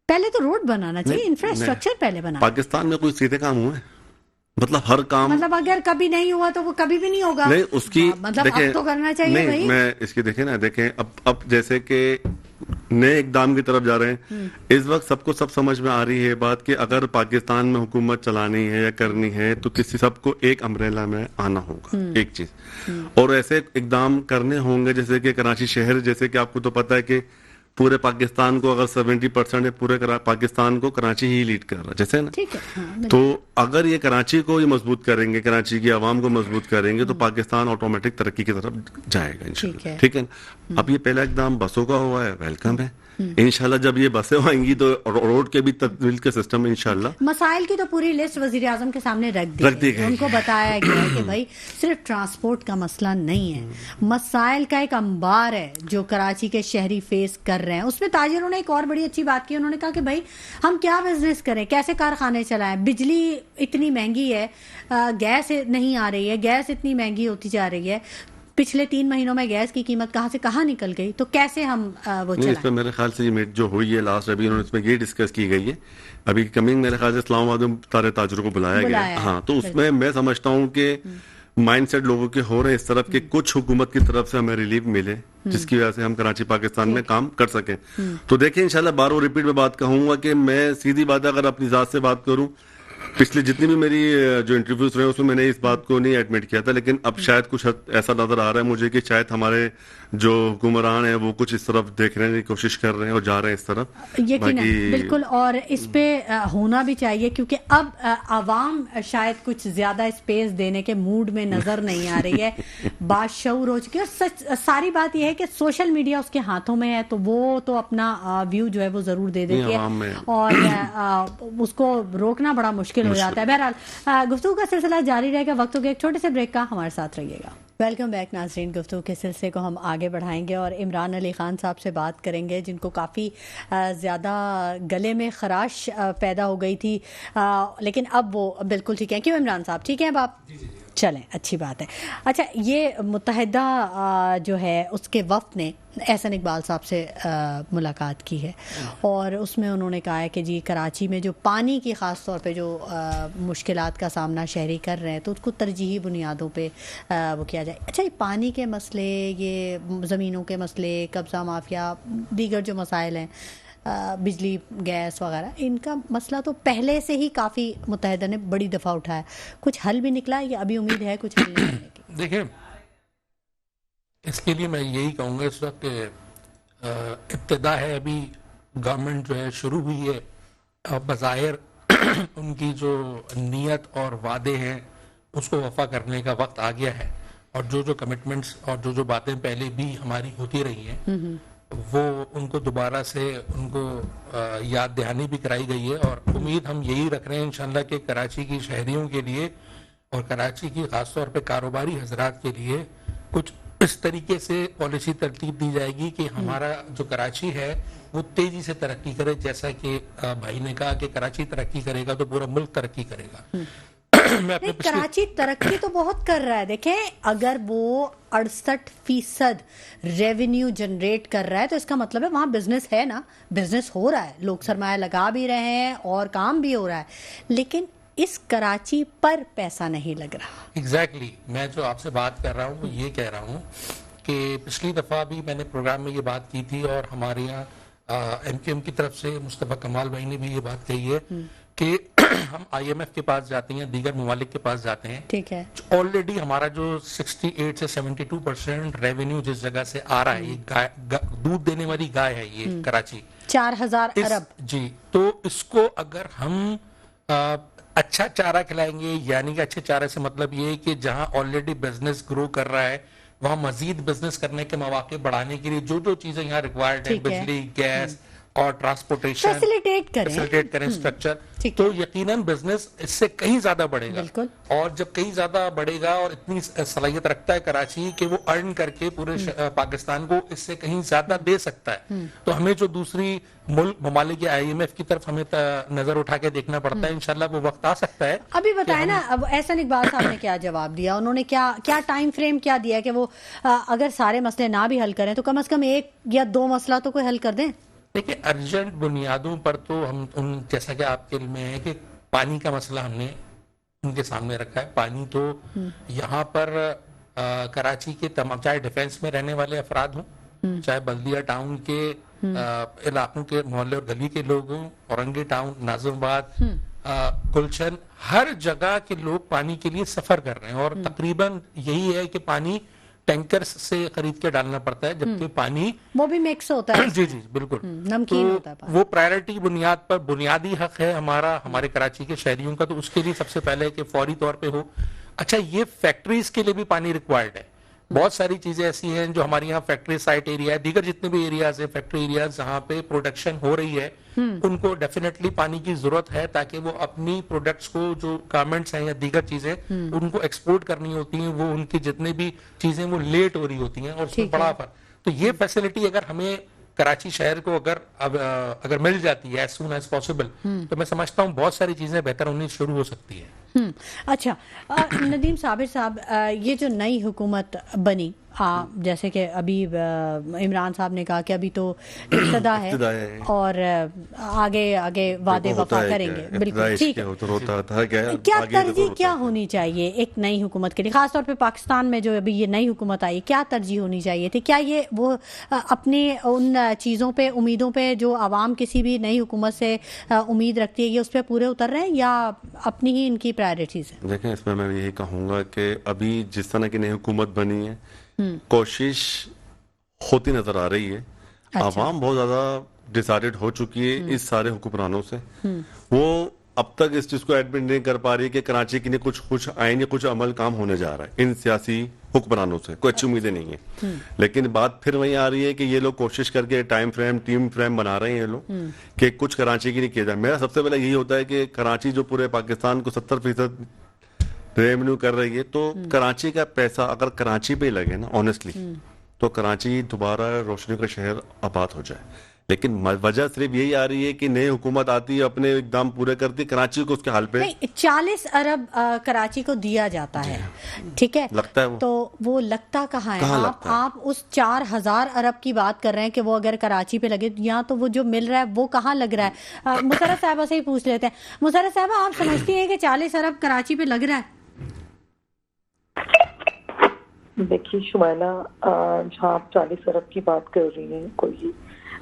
पहले तो रोड बनाना चाहिए, इंफ्रास्ट्रक्चर पहले बनाना। पाकिस्तान में कोई सीधे काम हुआ है? मतलब हर काम, मतलब अगर कभी नहीं हुआ तो वो कभी भी नहीं होगा। नहीं, उसकी मतलब अब तो करना चाहिए। नहीं भाई, मैं इसकी देखें अब जैसे कि नए इकदाम की तरफ जा रहे हैं। इस वक्त सबको सब समझ में आ रही है बात कि अगर पाकिस्तान में हुकूमत चलानी है या करनी है तो किसी सबको एक अम्ब्रेला में आना होगा, एक चीज। और ऐसे इकदाम करने होंगे जैसे कि कराची शहर, जैसे कि आपको तो पता है कि पूरे पाकिस्तान को अगर 70% है, पूरे पाकिस्तान को कराची ही लीड कर रहा है, जैसे ना। ठीक है, हाँ, तो अगर ये कराची को ये मजबूत करेंगे, कराची की आवाम को मजबूत करेंगे, तो पाकिस्तान ऑटोमेटिक तरक्की की तरफ जाएगा इंशाल्लाह। ठीक है। अब ये पहला इकदाम बसों का हुआ है, वेलकम है। इंशाल्लाह जब ये बसें आएंगी तो रोड के भी तकमील के सिस्टम इंशाल्लाह। मसाइल की तो पूरी लिस्ट वजीर आजम के सामने रख दी गई। उनको बताया गया है कि भाई सिर्फ ट्रांसपोर्ट का मसला नहीं है, मसाइल का एक अंबार है जो कराची के शहरी फेस कर रहे हैं। उसमें ताजिरों ने एक और बड़ी अच्छी बात की, उन्होंने कहा कि भाई हम क्या बिजनेस करें, कैसे कारखाने चलाएं, बिजली इतनी महंगी है, गैस नहीं आ रही है, गैस इतनी महंगी होती जा रही है, पिछले 3 महीनों में गैस की कीमत कहाँ से कहाँ निकल गई, तो कैसे हम वो चलाएं? इसमें मेरे ख्याल से ये मीट जो हुई है लास्ट, अभी उन्होंने इसमें ये डिस्कस की गई है। अभी कमिंग मेरे ख्याल से इस्लामाबाद में सारे ताजरों को बुलाया गया है। हाँ, तो उसमें मैं समझता हूँ कि माइंडसेट लोगों के हो रहे हैं इस तरफ के कुछ हुकूमत की तरफ से हमें रिलीफ मिले, जिसकी वजह से हम कराची पाकिस्तान में काम कर सकें। तो देखिए इंशाल्लाह बार रिपीट में बात कहूंगा कि मैं सीधी बात अगर अपनी जात से बात करूं, पिछले जितनी भी मेरी जो इंटरव्यूज रहे उसमें मैंने इस बात को नहीं एडमिट किया था, लेकिन अब शायद कुछ ऐसा नजर आ रहा है मुझे कि शायद हमारे जो हुक्मरान हैं वो कुछ इस तरफ देखने की कोशिश कर रहे हैं और जा रहे हैं इस तरफ। यकीनन, बिल्कुल, और इस पे होना भी चाहिए क्योंकि अब आवाम शायद कुछ ज्यादा स्पेस देने के मूड में नजर नहीं आ रही है, बाशऊर हो चुकी है। और सच सारी बात यह है कि सोशल मीडिया उसके हाथों में है, तो वो तो अपना व्यू जो है वो जरूर दे देती है और उसको रोकना बड़ा मुश्किल हो जाता है। बहरहाल गुफ्तगू का सिलसिला जारी रहेगा, वक्त हो गया एक छोटे से ब्रेक का, हमारे साथ रहिएगा। वेलकम बैक नाज़रीन, गुफ्तगू के सिलसिले को हम आगे बढ़ाएंगे और इमरान अली ख़ान साहब से बात करेंगे जिनको काफ़ी ज़्यादा गले में खराश पैदा हो गई थी, लेकिन अब वो बिल्कुल ठीक है। क्यों इमरान साहब ठीक है अब आप? चलें, अच्छी बात है। अच्छा, ये मुत्तहिदा जो है उसके वफ़द ने एहसन इकबाल साहब से मुलाकात की है और उसमें उन्होंने कहा है कि जी कराची में जो पानी की ख़ास तौर पे जो मुश्किलात का सामना शहरी कर रहे हैं तो उसको तरजीही बुनियादों पे वो किया जाए। अच्छा, ये पानी के मसले, ये ज़मीनों के मसले, कब्ज़ा माफिया, दीगर जो मसाइल हैं, बिजली गैस वगैरह, इनका मसला तो पहले से ही काफ़ी मुत्तहिदा ने बड़ी दफ़ा उठाया, कुछ हल भी निकला या अभी उम्मीद है कुछ हल निकलने की? देखिए, इसके लिए मैं यही कहूँगा इस वक्त इब्तिदा है, अभी गवर्नमेंट जो है शुरू हुई है, बज़ाहिर उनकी जो नीयत और वादे हैं उसको वफा करने का वक्त आ गया है और जो कमिटमेंट्स और जो बातें पहले भी हमारी होती रही हैं वो उनको दोबारा से उनको याद दहानी भी कराई गई है। और उम्मीद हम यही रख रहे हैं इंशाल्लाह कि कराची की शहरियों के लिए और कराची की खास तौर पे कारोबारी हजरात के लिए कुछ इस तरीके से पॉलिसी तरतीब दी जाएगी कि हमारा जो कराची है वो तेजी से तरक्की करे, जैसा कि भाई ने कहा कि कराची तरक्की करेगा तो पूरा मुल्क तरक्की करेगा। कराची तरक्की तो बहुत कर रहा है। देखें, अगर वो 68% रेवेन्यू जनरेट कर रहा है तो इसका मतलब है वहाँ बिजनेस है ना, बिजनेस हो रहा है, लोग सरमाया लगा भी रहे हैं और काम भी हो रहा है, लेकिन इस कराची पर पैसा नहीं लग रहा। एग्जैक्टली, मैं जो आपसे बात कर रहा हूँ वो ये कह रहा हूँ कि पिछली दफ़ा भी मैंने प्रोग्राम में ये बात की थी और हमारे यहाँ MQM की तरफ से मुस्तफ़ा कमाल भाई ने भी ये बात कही है कि ہم IMF کے پاس جاتے ہیں, دیگر ممالک کے پاس جاتے ہیں, ٹھیک ہے, آلریڈی ہمارا جو 68 سے 72% ریونیو جس جگہ سے آ رہا ہے, یہ دودھ دینے والی گائے ہے یہ کراچی, 4000 ارب. جی, تو اس کو اگر ہم اچھا چارہ کھلائیں گے, یعنی کہ اچھے چارے سے مطلب یہ ہے کہ جہاں آلریڈی بزنس گرو کر رہا ہے وہاں مزید بزنس کرنے کے مواقع بڑھانے کے لیے جو جو چیزیں یہاں ریکوائرڈ ہیں, بجلی, گیس اور ٹرانسپورٹیشن فیسیلیٹیٹ کریں اسٹرکچر, تو یقیناً بزنس اس سے کہیں زیادہ بڑھے گا. اور جب کہیں زیادہ بڑھے گا اور اتنی صلاحیت رکھتا ہے کراچی کہ وہ ارن کر کے پورے پاکستان کو اس سے کہیں زیادہ دے سکتا ہے, تو ہمیں جو دوسری ملک ممالک یا IMF کی طرف ہمیں نظر اٹھا کے دیکھنا پڑتا ہے. انشاءاللہ وہ وقت آ سکتا ہے. ابھی بتائیں نا, اب احسن اقبال صاحب نے کیا جواب دیا, انہوں نے کیا ٹائم فریم کیا دیا کہ وہ اگر سارے مسئلے نہ بھی حل کریں تو کم از کم 1 یا 2 مسئلہ تو کوئی حل کر دیں. دیکھیں, ارجنٹ بنیادوں پر تو ہم جیسا کہ آپ کے علم میں ہے کہ پانی کا مسئلہ ہم نے ان کے سامنے رکھا ہے. پانی تو یہاں پر کراچی کے تمام, چاہے ڈیفینس میں رہنے والے افراد ہوں, چاہے بلدیہ ٹاؤن کے علاقوں کے محلے اور گلی کے لوگ ہوں, اورنگی ٹاؤن, ناظم آباد, گلشن, ہر جگہ کے لوگ پانی کے لیے سفر کر رہے ہیں. اور تقریباً یہی ہے کہ پانی ٹینکر سے خرید کے ڈالنا پڑتا ہے, جبکہ پانی وہ بھی مکس ہوتا ہے. جی جی بالکل, نمکین ہوتا ہے. وہ پرائرٹی بنیاد پر بنیادی حق ہے ہمارے کراچی کے شہریوں کا, تو اس کے لیے سب سے پہلے کہ فوری طور پہ ہو. اچھا, یہ فیکٹریز کے لیے بھی پانی ریکوائرڈ ہے. بہت ساری چیزیں ایسی ہیں جو ہمارے یہاں فیکٹری سائٹ ایریا ہے, دیگر جتنے بھی ایریاز ہیں فیکٹری ایریاز جہاں پہ پروڈکشن ہو رہی ہے, ان کو ڈیفینیٹلی پانی کی ضرورت ہے تاکہ وہ اپنی پروڈکٹس کو, جو گارمنٹس ہیں یا دیگر چیزیں ان کو ایکسپورٹ کرنی ہوتی ہیں, وہ ان کی جتنے بھی چیزیں وہ لیٹ ہو رہی ہوتی ہیں, اور اس میں بڑا فرق. تو یہ فیسلٹی اگر ہمیں کراچی شہر کو اگر مل جاتی ہے as soon as possible, تو میں سمجھتا ہوں بہت ساری چیزیں بہتر ہونی شروع ہو سکتی ہیں. اچھا, ندیم صابر صاحب, یہ جو نئی حکومت بنی, جیسے کہ ابھی عمران صاحب نے کہا کہ ابھی تو ابتدا ہے اور آگے وعدے وفا کریں گے, بالکل ٹھیک ہے. کیا ترجیح کیا ہونی چاہیے ایک نئی حکومت کے لیے, خاص طور پہ پاکستان میں جو ابھی یہ نئی حکومت آئی, کیا ترجیح ہونی چاہیے تھی؟ کیا یہ وہ اپنے ان چیزوں پہ, امیدوں پہ جو عوام کسی بھی نئی حکومت سے امید رکھتی ہے, یہ اس پہ پورے اتر رہے ہیں یا اپنی ہی ان کی پرائرٹیز ہیں؟ دیکھیں, اس میں یہی کہوں گا کہ ابھی جس طرح کی نئی حکومت بنی ہے, کوشش ہوتی نظر آ رہی ہے. عوام بہت زیادہ ڈیسائیڈڈ ہو چکی ہے اس سارے حکمرانوں سے. وہ اب تک اس چیز کو ایڈمٹ نہیں کر پا رہی ہے کہ کراچی کے لیے کچھ آئینی کچھ عمل کام ہونے جا رہا ہے ان سیاسی حکمرانوں سے. کوئی اچھی امیدیں نہیں ہیں, لیکن بات پھر وہیں آ رہی ہے کہ یہ لوگ کوشش کر کے ٹائم فریم بنا رہے ہیں یہ لوگ کہ کچھ کراچی کے لیے کیا جائے. میرا سب سے پہلے یہی ہوتا ہے کہ کراچی جو پورے پاکستان کو 70% ریونیو کر رہی ہے, تو کراچی کا پیسہ اگر کراچی پہ ہی لگے نا آنیسٹلی, تو کراچی دوبارہ روشنی کا شہر آباد ہو جائے. لیکن وجہ صرف یہی آ رہی ہے کہ نئی حکومت آتی ہے, اپنے اقدام پورے کرتی, کراچی کو اس کے حال پہ 40 ارب کراچی کو دیا جاتا ہے, ٹھیک ہے, لگتا ہے تو وہ لگتا کہاں ہے؟ آپ اس 4000 ارب کی بات کر رہے ہیں کہ وہ اگر کراچی پہ لگے, یا تو وہ جو مل رہا ہے وہ کہاں لگ رہا ہے؟ مسرت صاحبہ سے ہی پوچھ لیتے ہیں. مسرت صاحبہ, آپ سمجھتی ہیں کہ 40 ارب کراچی پہ لگ رہا ہے؟ دیکھیے شمائلہ, جہاں آپ 40 ارب کی بات کر رہی ہیں, کوئی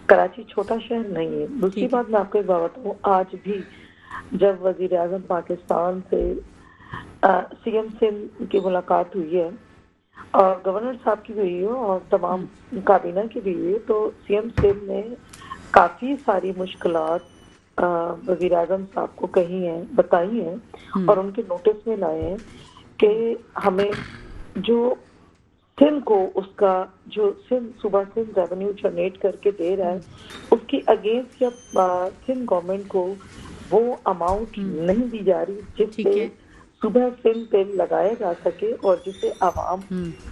کراچی چھوٹا شہر نہیں ہے. دوسری بات میں آپ کو ایک بات بتاؤں, آج بھی جب وزیر اعظم پاکستان سے CM سندھ کی ملاقات ہوئی ہے اور گورنر صاحب کی بھی ہوئی ہے اور تمام کابینہ کی بھی ہوئی ہے, تو CM سندھ نے کافی ساری مشکلات وزیر اعظم صاحب کو کہی ہیں, بتائی ہیں, اور ان کے نوٹس میں لائے ہیں کہ ہمیں جو سندھ کو اس کا جو صوبہ سندھ ریونیو جنریٹ کر کے دے رہا ہے اس کی اگینسٹ یا سندھ گورنمنٹ کو وہ اماؤنٹ نہیں دی جا رہی جس سے صوبہ سندھ پہ لگایا جا سکے اور جسے عوام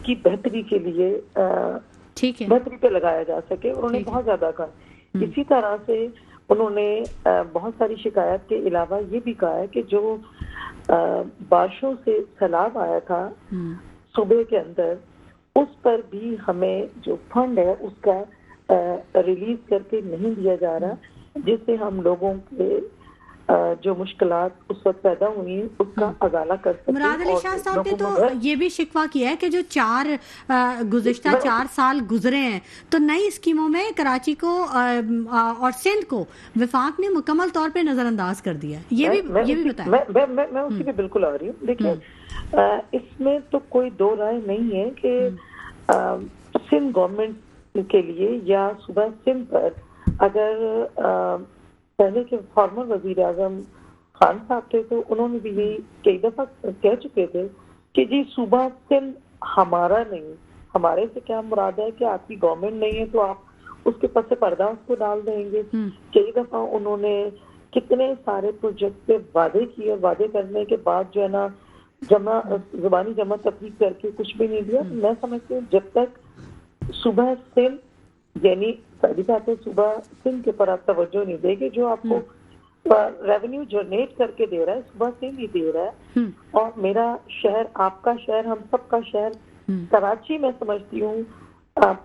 کی بہتری کے لیے بہتری پہ لگایا جا سکے. انہوں نے بہت زیادہ کہا. اسی طرح سے انہوں نے بہت ساری شکایت کے علاوہ یہ بھی کہا ہے کہ جو بارشوں سے سیلاب آیا تھا صوبے کے اندر, اس پر بھی ہمیں جو فنڈ ہے اس کا ریلیز کر کے نہیں دیا جا رہا, جس سے ہم لوگوں کے जो मुश्किलात उस वक्त पैदा हुई उसका अजाला कर सकें। मुराद अली शाह साहब ने तो ये भी शिकवा किया है कि जो गुज़िश्ता 4 साल गुजरे हैं तो नई स्कीमों में कराची को और सिंध को वफाक ने मुकम्मल तौर पे नजरअंदाज कर दिया। ये भी बताया। मैं उसी पे बिल्कुल आ रही हूँ। देखिए इसमें तो कोई दो राय नहीं है कि सिंध गवर्नमेंट के लिए या सूबा सिंध पर अगर पहले के फॉर्मर वजीर आजम खान साहब थे तो उन्होंने भी यही कई दफा कह चुके थे कि जी सूबा सिंध हमारा नहीं, हमारे से क्या मुराद है कि आपकी गवर्नमेंट नहीं है तो आप उसके पस पर्दा उसको डाल देंगे। कई दफा उन्होंने कितने सारे प्रोजेक्ट पे वादे किए, वादे करने के बाद जो है ना जुबानी जमा तफरीक करके कुछ भी नहीं दिया। मैं समझती हूँ जब तक सूबा सिंध यानी पहली बात है सूबा सिंध के पर आप तवज्जो नहीं देंगे, जो आपको रेवेन्यू जनरेट करके दे रहा है सूबा सिंध ही दे रहा है। और मेरा शहर, आपका शहर, हम सबका शहर कराची मैं समझती हूँ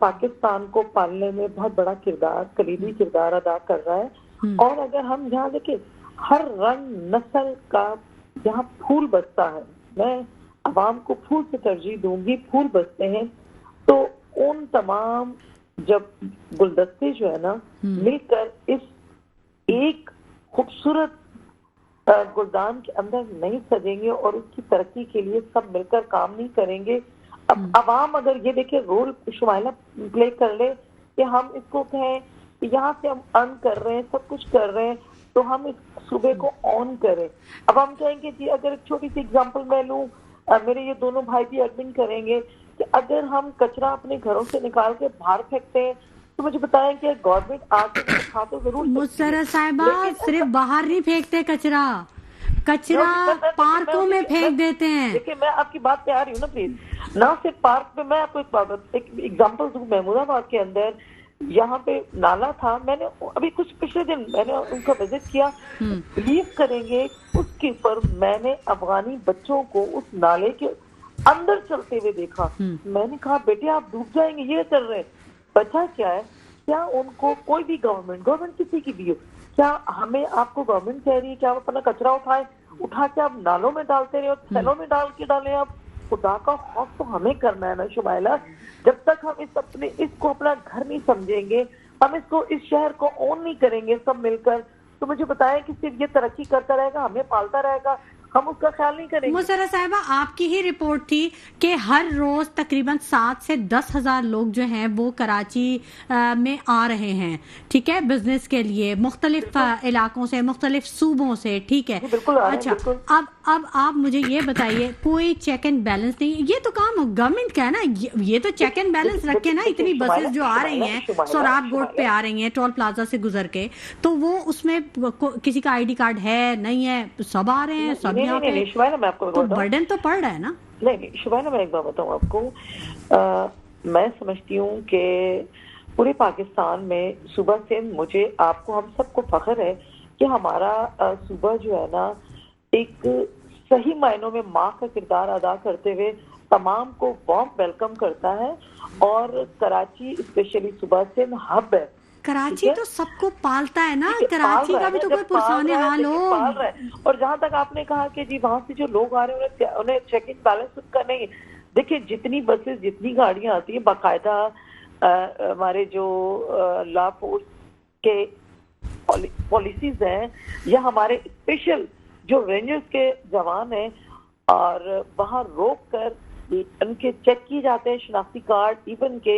पाकिस्तान को पालने में बहुत बड़ा किरदार, कलीदी किरदार अदा कर रहा है। और अगर हम यहाँ देखें हर रंग नस्ल का यहाँ फूल बसता है, मैं अवाम को फूल से तरजीह दूंगी, फूल बसते हैं तो उन तमाम जब गुलदस्ते जो है ना मिलकर इस एक खूबसूरत गुलदान के अंदर नहीं सजेंगे और उसकी तरक्की के लिए सब मिलकर काम नहीं करेंगे। अब अवाम अगर ये देखे रोल शुमाइला प्ले कर ले कि हम इसको कहें कि यहाँ से हम अर्न कर रहे हैं, सब कुछ कर रहे हैं तो हम इस सूबे को ऑन करें। अब हम कहेंगे जी अगर एक छोटी सी एग्जांपल मैं लूँ, मेरे ये दोनों भाई भी एडमिन करेंगे कि अगर हम कचरा अपने घरों से निकाल के बाहर फेंकते हैं तो मुझे बताएं कि गवर्नमेंट आके खा तो जरूर। मुसर्रा साहिबा सिर्फ बाहर नहीं फेंकते कचरा, कचरा पार्कों में फेंक देते हैं। देखिए मैं आपकी बात पे आ रही हूँ ना प्लीज, ना सिर्फ पार्क में। मैं आपको एक एग्जांपल दूं, महमूदाबाद के अंदर यहाँ पे नाला था, मैंने अभी कुछ पिछले दिन मैंने उनका विजिट किया, बिलीव करेंगे उसके ऊपर मैंने अफगानी बच्चों को उस नाले के अंदर चलते हुए देखा। मैंने कहा बेटे आप डूब जाएंगे, ये कर रहे हैं। बचा क्या है, क्या उनको कोई भी गवर्नमेंट किसी की भी हो, क्या हमें आपको गवर्नमेंट कह रही है कि आप अपना कचरा उठा के आप नालों में डालते रहे और थैलों में डाल के डालें आप? खुदा का खौफ तो हमें करना है ना शुमाइला। जब तक हम इसको अपना घर नहीं समझेंगे, हम इस शहर को ओन नहीं करेंगे सब मिलकर, तो मुझे बताएं कि सिर्फ ये तरक्की करता रहेगा, हमें पालता रहेगा, हम उसका ख्याल नहीं करेंगे। मुसर्रा साहिबा आपकी ही रिपोर्ट थी कि हर रोज तकरीबन 7 से 10 हजार लोग जो हैं वो कराची में आ रहे हैं, ठीक है, बिजनेस के लिए मुख्तलिफ इलाकों से, मुख्तलिफ सूबों से, ठीक है। अच्छा अब आप मुझे ये बताइए कोई चेक एंड बैलेंस नहीं, ये तो काम गवर्नमेंट का है ना, ये तो चेक एंड बैलेंस रखे ना। इतनी बसेस जो आ रही हैं सोराब गोट पे आ रही हैं टोल प्लाजा से गुजर के, तो वो उसमें किसी का आईडी कार्ड है नहीं है, सब आ रहे हैं, सब यहाँ पे, मैं आपको तो बर्डन तो पड़ रहा है ना। नहीं शुभाना, मैं एक बात बताऊँ आपको, मैं समझती हूँ कि पूरे पाकिस्तान में सूबा सिंध, मुझे आपको हम सबको फख्र है कि हमारा सूबा जो है ना एक सही मायनों में माँ का किरदार अदा करते हुए तमाम को वार्म वेलकम करता है। और कराची स्पेशली सूबा सिंध हब है। कराची तो सबको पालता है ना, कराची का भी तो कोई पुरसान हाल हो। और जहाँ तक आपने कहा कि जी वहाँ से जो लोग आ रहे हैं उन्हें चेक इन बैलेंस का नहीं, देखिए जितनी बसेस जितनी गाड़ियाँ आती है बाकायदा हमारे जो लॉ फोर्स के पॉलिसीज हैं या हमारे स्पेशल जो रेंजर्स के जवान हैं, और वहाँ रोक कर उनके चेक किए जाते हैं शनाख्ती कार्ड। इवन के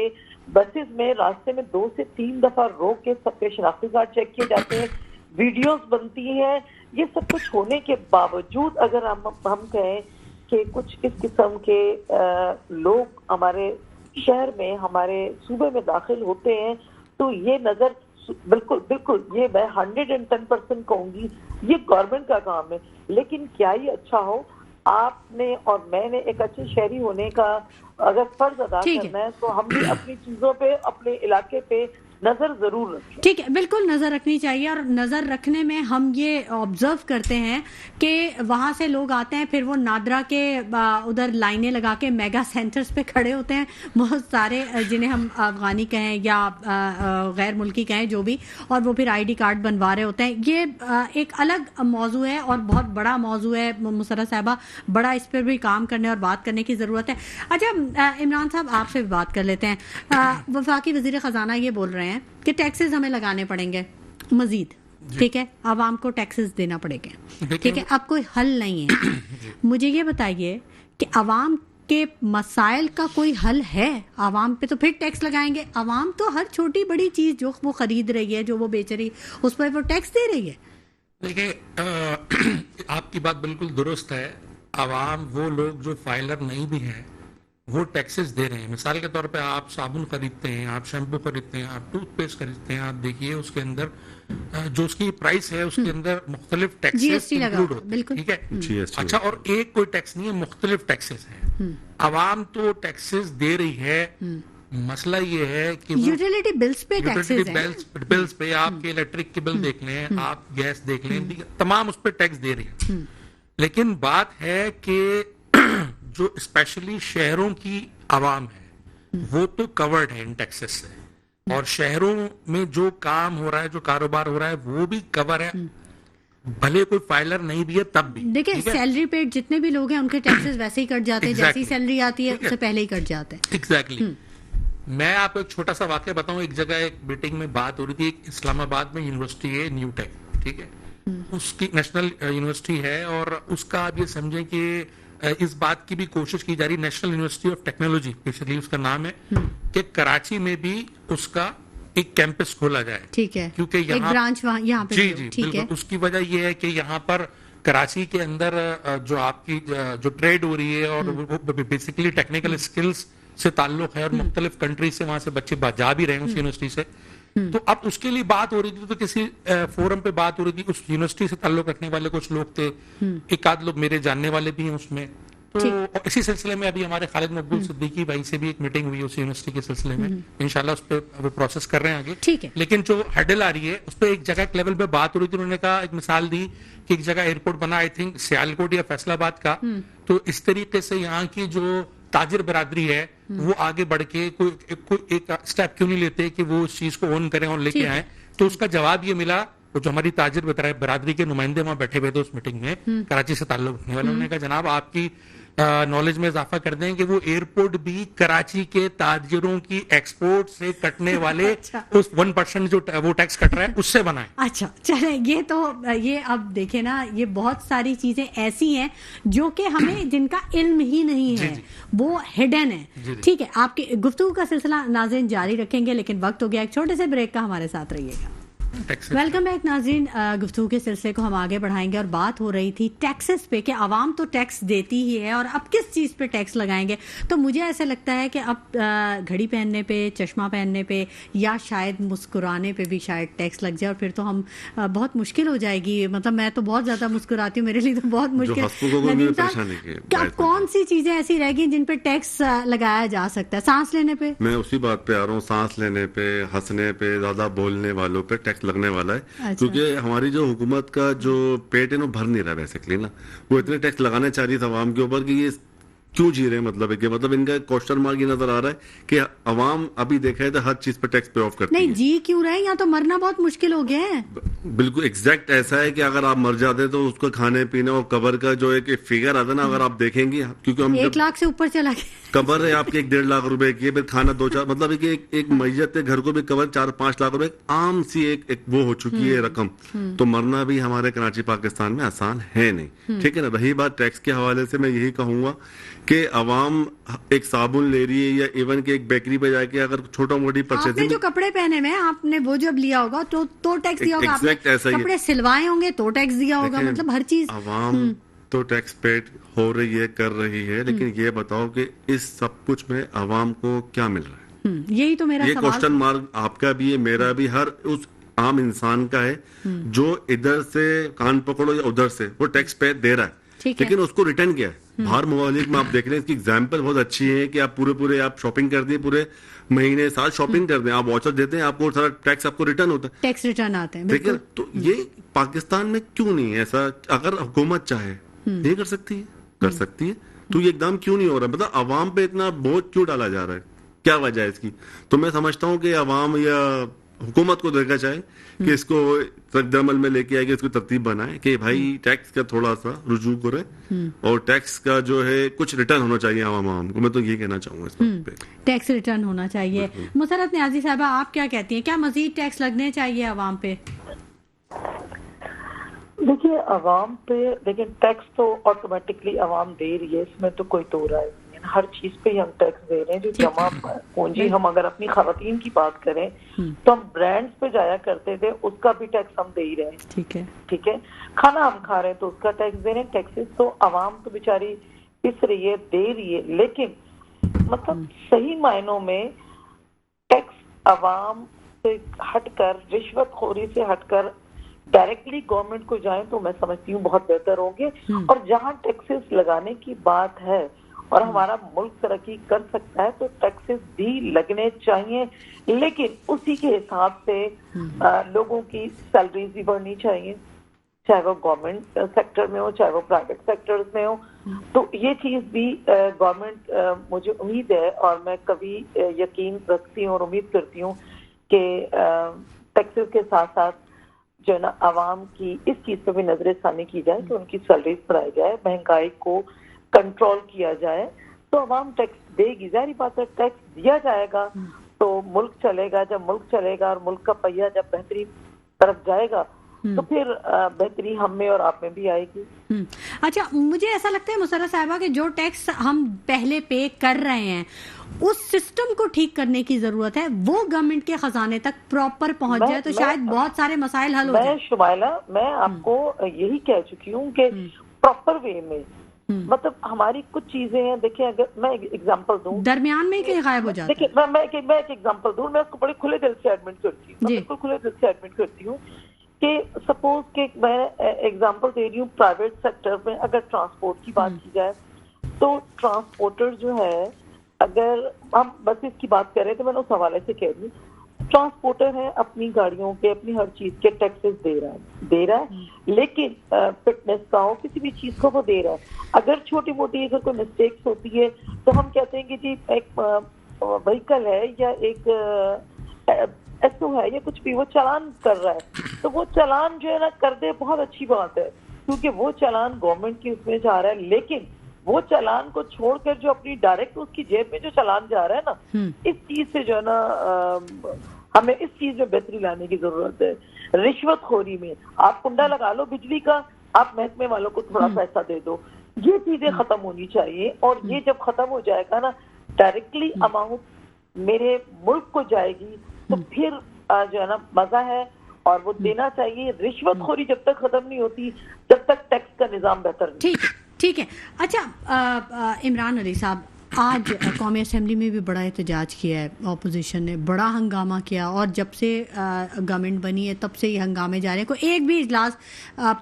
बसेस में रास्ते में 2 से 3 दफा रोक के सबके शनाख्ती कार्ड चेक किए जाते हैं, वीडियोस बनती हैं। ये सब कुछ होने के बावजूद अगर हम कहें कि कुछ इस किस्म के लोग हमारे शहर में, हमारे सूबे में दाखिल होते हैं, तो ये नजर बिल्कुल ये मैं 110% कहूंगी ये गवर्नमेंट का काम है। लेकिन क्या ये अच्छा हो, आपने और मैंने एक अच्छे शहरी होने का अगर फर्ज अदा करना है तो हम भी अपनी चीजों पे, अपने इलाके पे नजर जरूर रखें। ठीक है, बिल्कुल नज़र रखनी चाहिए। और नज़र रखने में हम ये ऑब्जर्व करते हैं कि वहाँ से लोग आते हैं, फिर वो नादरा के उधर लाइनें लगा के मेगा सेंटर्स पे खड़े होते हैं, बहुत सारे, जिन्हें हम अफगानी कहें या गैर मुल्की कहें, जो भी, और वो फिर आईडी कार्ड बनवा रहे होते हैं। ये एक अलग मौजू है और बहुत बड़ा मौजू है मुसर्रत साहिबा, बड़ा इस पर भी काम करने और बात करने की ज़रूरत है। अच्छा इमरान साहब, आपसे भी बात कर लेते हैं। वफाकी वज़ीर ख़जाना ये बोल रहे हैं कि टैक्सेस हमें लगाने पड़ेंगे मजीद, ठीक है, आवाम को टैक्सेस देना पड़ेगा, ठीक है, अब कोई हल नहीं है। मुझे ये बताइए कि आवाम के मसाइल का कोई हल है? आवाम पे तो फिर टैक्स लगाएंगे। आवाम तो हर छोटी बड़ी चीज जो वो खरीद रही है, जो वो बेच रही है, उस पर वो टैक्स दे रही है। देखिए, आपकी बात बिल्कुल दुरुस्त है। आवाम, वो लोग जो फाइलर नहीं भी हैं, वो टैक्सेस दे रहे हैं। मिसाल के तौर पे आप साबुन खरीदते हैं, आप शैम्पू खरीदते हैं, आप टूथपेस्ट खरीदते हैं, आप देखिए उसके अंदर जो उसकी प्राइस है, उसके अंदर मुख्तलिफ टैक्सेस इंक्लूड होते हैं, ठीक है। अच्छा, और एक कोई टैक्स नहीं है, मुख्तलिफ टैक्सेस हैं। आवाम तो टैक्सेस दे रही है। मसला ये है कि यूटिलिटी बिल्स पे टैक्सेस हैं। बिल्स पे आपके इलेक्ट्रिक के बिल देख लें, आप गैस देख लें, तमाम उस पर टैक्स दे रही है। लेकिन बात है कि जो स्पेशली शहरों की आवाम है, वो तो कवर्ड है इन टैक्सेस से, और शहरों में जो काम हो रहा है, जो कारोबार हो रहा है, वो भी कवर है, भले कोई फाइलर नहीं भी है तब भी। देखिए, सैलरी पेड जितने भी लोग हैं उनके टैक्सेस वैसे ही कट जाते हैं, जैसी सैलरी आती है उससे पहले ही कट जाते हैं। एग्जैक्टली। मैं आपको एक छोटा सा वाक्य बताऊं। एक जगह एक मीटिंग में बात हो रही थी, एक इस्लामाबाद में यूनिवर्सिटी है, न्यू टेक, ठीक है, उसकी नेशनल यूनिवर्सिटी है, और उसका आप ये समझें कि इस बात की भी कोशिश की जा रही, national university of technology basically उसका नाम है, कि कराची में भी उसका एक कैंपस खोला जाए, ठीक है, क्योंकि एक ब्रांच यहाँ पे, जी बिल्कुल। उसकी वजह यह है कि यहाँ पर कराची के अंदर जो आपकी जो ट्रेड हो रही है, और वो बेसिकली टेक्निकल स्किल्स से ताल्लुक है, और मुख्तलिफ कंट्री से वहां से बच्चे जा भी रहे हैं उस यूनिवर्सिटी से। तो अब उसके लिए बात हो रही थी, तो किसी फोरम पे बात हो रही थी, उस यूनिवर्सिटी से ताल्लुक रखने वाले कुछ लोग थे, एक आध लोग मेरे जानने वाले भी हैं उसमें। तो इसी सिलसिले में अभी हमारे खालिद मकबूल सिद्दीकी भाई से भी एक मीटिंग हुई उस यूनिवर्सिटी के सिलसिले में। इंशाल्लाह उस पर प्रोसेस कर रहे हैं आगे, ठीक है। लेकिन जो हैडल आ रही है उस पर एक जगह एक लेवल पे बात हो रही थी। उन्होंने कहा, एक मिसाल दी कि एक जगह एयरपोर्ट बना, आई थिंक सियालकोट या फैसलाबाद का, तो इस तरीके से यहाँ की जो ताजिर बरादरी है वो आगे बढ़ के कोई एक स्टेप क्यों नहीं लेते कि वो उस चीज को ओन करें और लेके आए। तो उसका जवाब ये मिला, वो जो हमारी ताजिर बरादरी के नुमाइंदे वहां बैठे हुए थे उस मीटिंग में, कराची से ताल्लुक रखने वाले, उन्होंने कहा जनाब आपकी नॉलेज में इजाफा कर दें कि वो एयरपोर्ट भी कराची के ताजिरों की एक्सपोर्ट से कटने वाले उस 1% जो वो टैक्स कट रहा है उससे बनाए। अच्छा चले, ये अब देखे ना, ये बहुत सारी चीजें ऐसी हैं जो कि हमें जिनका इल्म ही नहीं है, वो हिडन है। ठीक है, आपकी गुफ्तगू का सिलसिला नाज़रीन जारी रखेंगे, लेकिन वक्त हो गया एक छोटे से ब्रेक का। हमारे साथ रहिएगा। वेलकम बैक नाज़रीन, गुफ्तगू के सिलसिले को हम आगे बढ़ाएंगे, और बात हो रही थी टैक्सेस पे कि आवाम तो टैक्स देती ही है, और अब किस चीज़ पे टैक्स लगाएंगे। तो मुझे ऐसा लगता है कि अब घड़ी पहनने पे, चश्मा पहनने पे, या शायद मुस्कुराने पे भी शायद टैक्स लग जाए, और फिर तो हम बहुत मुश्किल हो जाएगी। मतलब मैं तो बहुत ज़्यादा मुस्कुराती हूँ, मेरे लिए तो बहुत मुश्किल। अब कौन सी चीज़ें ऐसी रह गई जिन पे टैक्स लगाया जा सकता है? सांस लेने पे, मैं उसी बात पे आ रहा हूँ, सांस लेने पे, हंसने पे, ज्यादा बोलने वालों पे टैक्स लगने वाला है। अच्छा। क्योंकि हमारी जो हुकूमत का जो पेट है ना भर नहीं रहा बेसिकली ना, वो इतने टैक्स लगाने चाह रही है अवाम के ऊपर कि ये क्यों जी रहे हैं, मतलब है कि मतलब इनका क्वेश्चन मार्क ये नजर आ रहा है कि अवाम अभी देखा है तो हर चीज पे टैक्स पे ऑफ करती है। नहीं जी क्यों रहे हैं, यहाँ तो मरना बहुत मुश्किल हो गया है। बिल्कुल एग्जैक्ट ऐसा है कि अगर आप मर जाते तो उसको खाने पीने और कबर का जो एक फिगर आता है ना, अगर आप देखेंगे, क्योंकि हम 1 लाख से ऊपर चला गया। कबर है आपके 1-1.5 लाख रुपए की, फिर खाना 2-4, मतलब एक मैयत के घर को भी कबर 4-5 लाख रुपए, आम सी एक वो हो चुकी है रकम। तो मरना भी हमारे कराची पाकिस्तान में आसान है नहीं, ठीक है ना। रही बात टैक्स के हवाले से, मैं यही कहूंगा कि अवाम एक साबुन ले रही है, या इवन के एक बेकरी पे जाके अगर छोटा मोटी परचेजिंग, आपने जो कपड़े पहने में आपने वो जब लिया होगा तो टैक्स दिया होगा, एग्जैक्ट ऐसा ही कपड़े सिलवाए होंगे तो टैक्स दिया होगा, मतलब हर चीज। अवाम तो टैक्स पेड हो रही है, कर रही है, लेकिन ये बताओ कि इस सब कुछ में अवाम को क्या मिल रहा है? यही तो मेरा ये क्वेश्चन मार्क आपका भी है, मेरा भी, हर उस आम इंसान का है जो इधर से कान पकड़ो या उधर से वो टैक्स पे दे रहा है। لیکن اس کو ریٹرن کیا ہے باہر ممالک میں آپ دیکھ رہے ہیں. اس کی ایگزامپل بہت اچھی ہے کہ آپ پورے آپ شاپنگ کر دیں, پورے مہینے سال شاپنگ کر دیں, آپ واچر دیتے ہیں, آپ کو سارا ٹیکس آپ کو ریٹرن ہوتا ہے, ٹیکس ریٹرن آتے ہیں. ٹھیک ہے. تو یہ پاکستان میں کیوں نہیں ہے ایسا؟ اگر حکومت چاہے یہ کر سکتی ہے, تو یہ اقدام کیوں نہیں ہو رہا؟ مطلب عوام پہ اتنا بوجھ کیوں ڈالا جا رہا ہے, کیا وجہ ہے اس کی؟ تو میں سمجھتا ہوں کہ عوام یا حکومت کو دیکھنا چاہے کہ اس کو رد عمل میں لے کے آئے, کہ اس کو ترتیب بنائے کہ بھائی ٹیکس کا تھوڑا سا رجوع کرے, اور ٹیکس کا جو ہے کچھ ریٹرن ہونا چاہیے عوام کو. میں تو یہ کہنا چاہوں گا اس بات پہ, ٹیکس ریٹرن ہونا چاہیے. مسرت نیازی صاحبہ, آپ کیا کہتی ہیں, کیا مزید ٹیکس لگنے چاہیے عوام پہ؟ دیکھیے عوام پہ لیکن ٹیکس تو آٹومیٹکلی عوام دے رہی ہے, اس میں تو کوئی دو رائے نہیں ہے. ہر چیز پہ ہی ہم ٹیکس دے رہے ہیں. جو جمع پونجی, ہم اگر اپنی خواتین کی بات کریں تو ہم برانڈز پہ جایا کرتے تھے, اس کا بھی ٹیکس ہم دے ہی رہے ہیں. ٹھیک ہے, کھانا ہم کھا رہے ہیں تو اس کا ٹیکس دے رہے ہیں. ٹیکسز تو عوام تو بیچاری پس رہی ہے, دے رہی ہے, لیکن مطلب صحیح معنوں میں ٹیکس عوام سے ہٹ کر, رشوت خوری سے ہٹ کر ڈائریکٹلی گورنمنٹ کو جائیں تو میں سمجھتی ہوں بہت بہتر ہوں گے. اور جہاں ٹیکسز لگانے کی بات ہے اور ہمارا ملک ترقی کر سکتا ہے تو ٹیکسز بھی لگنے چاہیے, لیکن اسی کے حساب سے لوگوں کی سیلریز بھی بڑھنی چاہیے, چاہے وہ گورنمنٹ سیکٹر میں ہو چاہے وہ پرائیویٹ سیکٹرز میں ہو. تو یہ چیز بھی گورنمنٹ, مجھے امید ہے اور میں کبھی یقین رکھتی ہوں اور امید کرتی ہوں کہ ٹیکسز کے ساتھ ساتھ جو ہے نا عوام کی اس چیز پہ بھی نظر ثانی کی جائے کہ ان کی سیلریز بڑھائی جائے, مہنگائی کو کنٹرول کیا جائے, تو عوام ٹیکس دے گی. ظاہری بات ہے ٹیکس دیا جائے گا تو ملک چلے گا. جب ملک چلے گا اور ملک کا پہیہ جب بہتری طرف جائے گا تو پھر بہتری ہم میں اور آپ میں بھی آئے گی. اچھا, مجھے ایسا لگتا ہے مسرت صاحبہ کہ جو ٹیکس ہم پہلے پے کر رہے ہیں اس سسٹم کو ٹھیک کرنے کی ضرورت ہے, وہ گورنمنٹ کے خزانے تک پراپر پہنچ جائے تو شاید بہت سارے مسائل حل ہو جائیں. شمائلہ, میں آپ کو یہی کہہ چکی ہوں کہ پراپر وے میں, مطلب ہماری کچھ چیزیں ہیں. دیکھیں اگر میں ایگزامپل دوں, درمیان میں کہیں غائب ہو جاتا ہے. دیکھیں میں ایک ایگزامپل دوں, میں اس کو بڑے کھلے دل سے ایڈمٹ کرتی ہوں, بالکل کھلے دل سے ایڈمٹ کرتی ہوں کہ سپوز کہ میں ایگزامپل دے رہی ہوں پرائیویٹ سیکٹر میں اگر ٹرانسپورٹ کی بات کی جائے تو ٹرانسپورٹر جو ہے, اگر ہم بس اس کی بات کریں تو میں نے اس حوالے سے کہہ دوں, ٹرانسپورٹر ہے اپنی گاڑیوں کے, اپنی ہر چیز کے ٹیکسز دے رہا ہے, لیکن فٹنس کا ہو کسی بھی چیز کو وہ دے رہا ہے. اگر چھوٹی موٹی اگر کوئی مسٹیکس ہوتی ہے تو ہم کہتے ہیں کہ جی ایک وہیکل ہے یا ایک ایسو ہے یا کچھ بھی, وہ چالان کر رہا ہے تو وہ چالان جو ہے نا کر دے, بہت اچھی بات ہے کیونکہ وہ چالان گورنمنٹ کی اس میں جا رہا ہے. لیکن وہ چالان کو چھوڑ کر جو اپنی ڈائریکٹ اس کی جیب میں جو چالان جا رہا ہے نا, اس چیز سے جو ہے نا ہمیں اس چیز میں بہتری لانے کی ضرورت ہے. رشوت خوری میں آپ کنڈا لگا لو بجلی کا, آپ محکمے والوں کو تھوڑا پیسہ دے دو, یہ چیزیں ختم ہونی چاہیے. اور یہ جب ختم ہو جائے گا نا, ڈائریکٹلی اماؤنٹ میرے ملک کو جائے گی تو پھر جو ہے نا مزہ ہے, اور وہ دینا چاہیے. رشوت خوری جب تک ختم نہیں ہوتی جب تک ٹیکس کا نظام بہتر نہیں. ٹھیک ہے. اچھا عمران علی صاحب, آج قومی اسمبلی میں بھی بڑا احتجاج کیا ہے اپوزیشن نے, بڑا ہنگامہ کیا, اور جب سے گورنمنٹ بنی ہے تب سے یہ ہنگامے جا رہے ہیں. کوئی ایک بھی اجلاس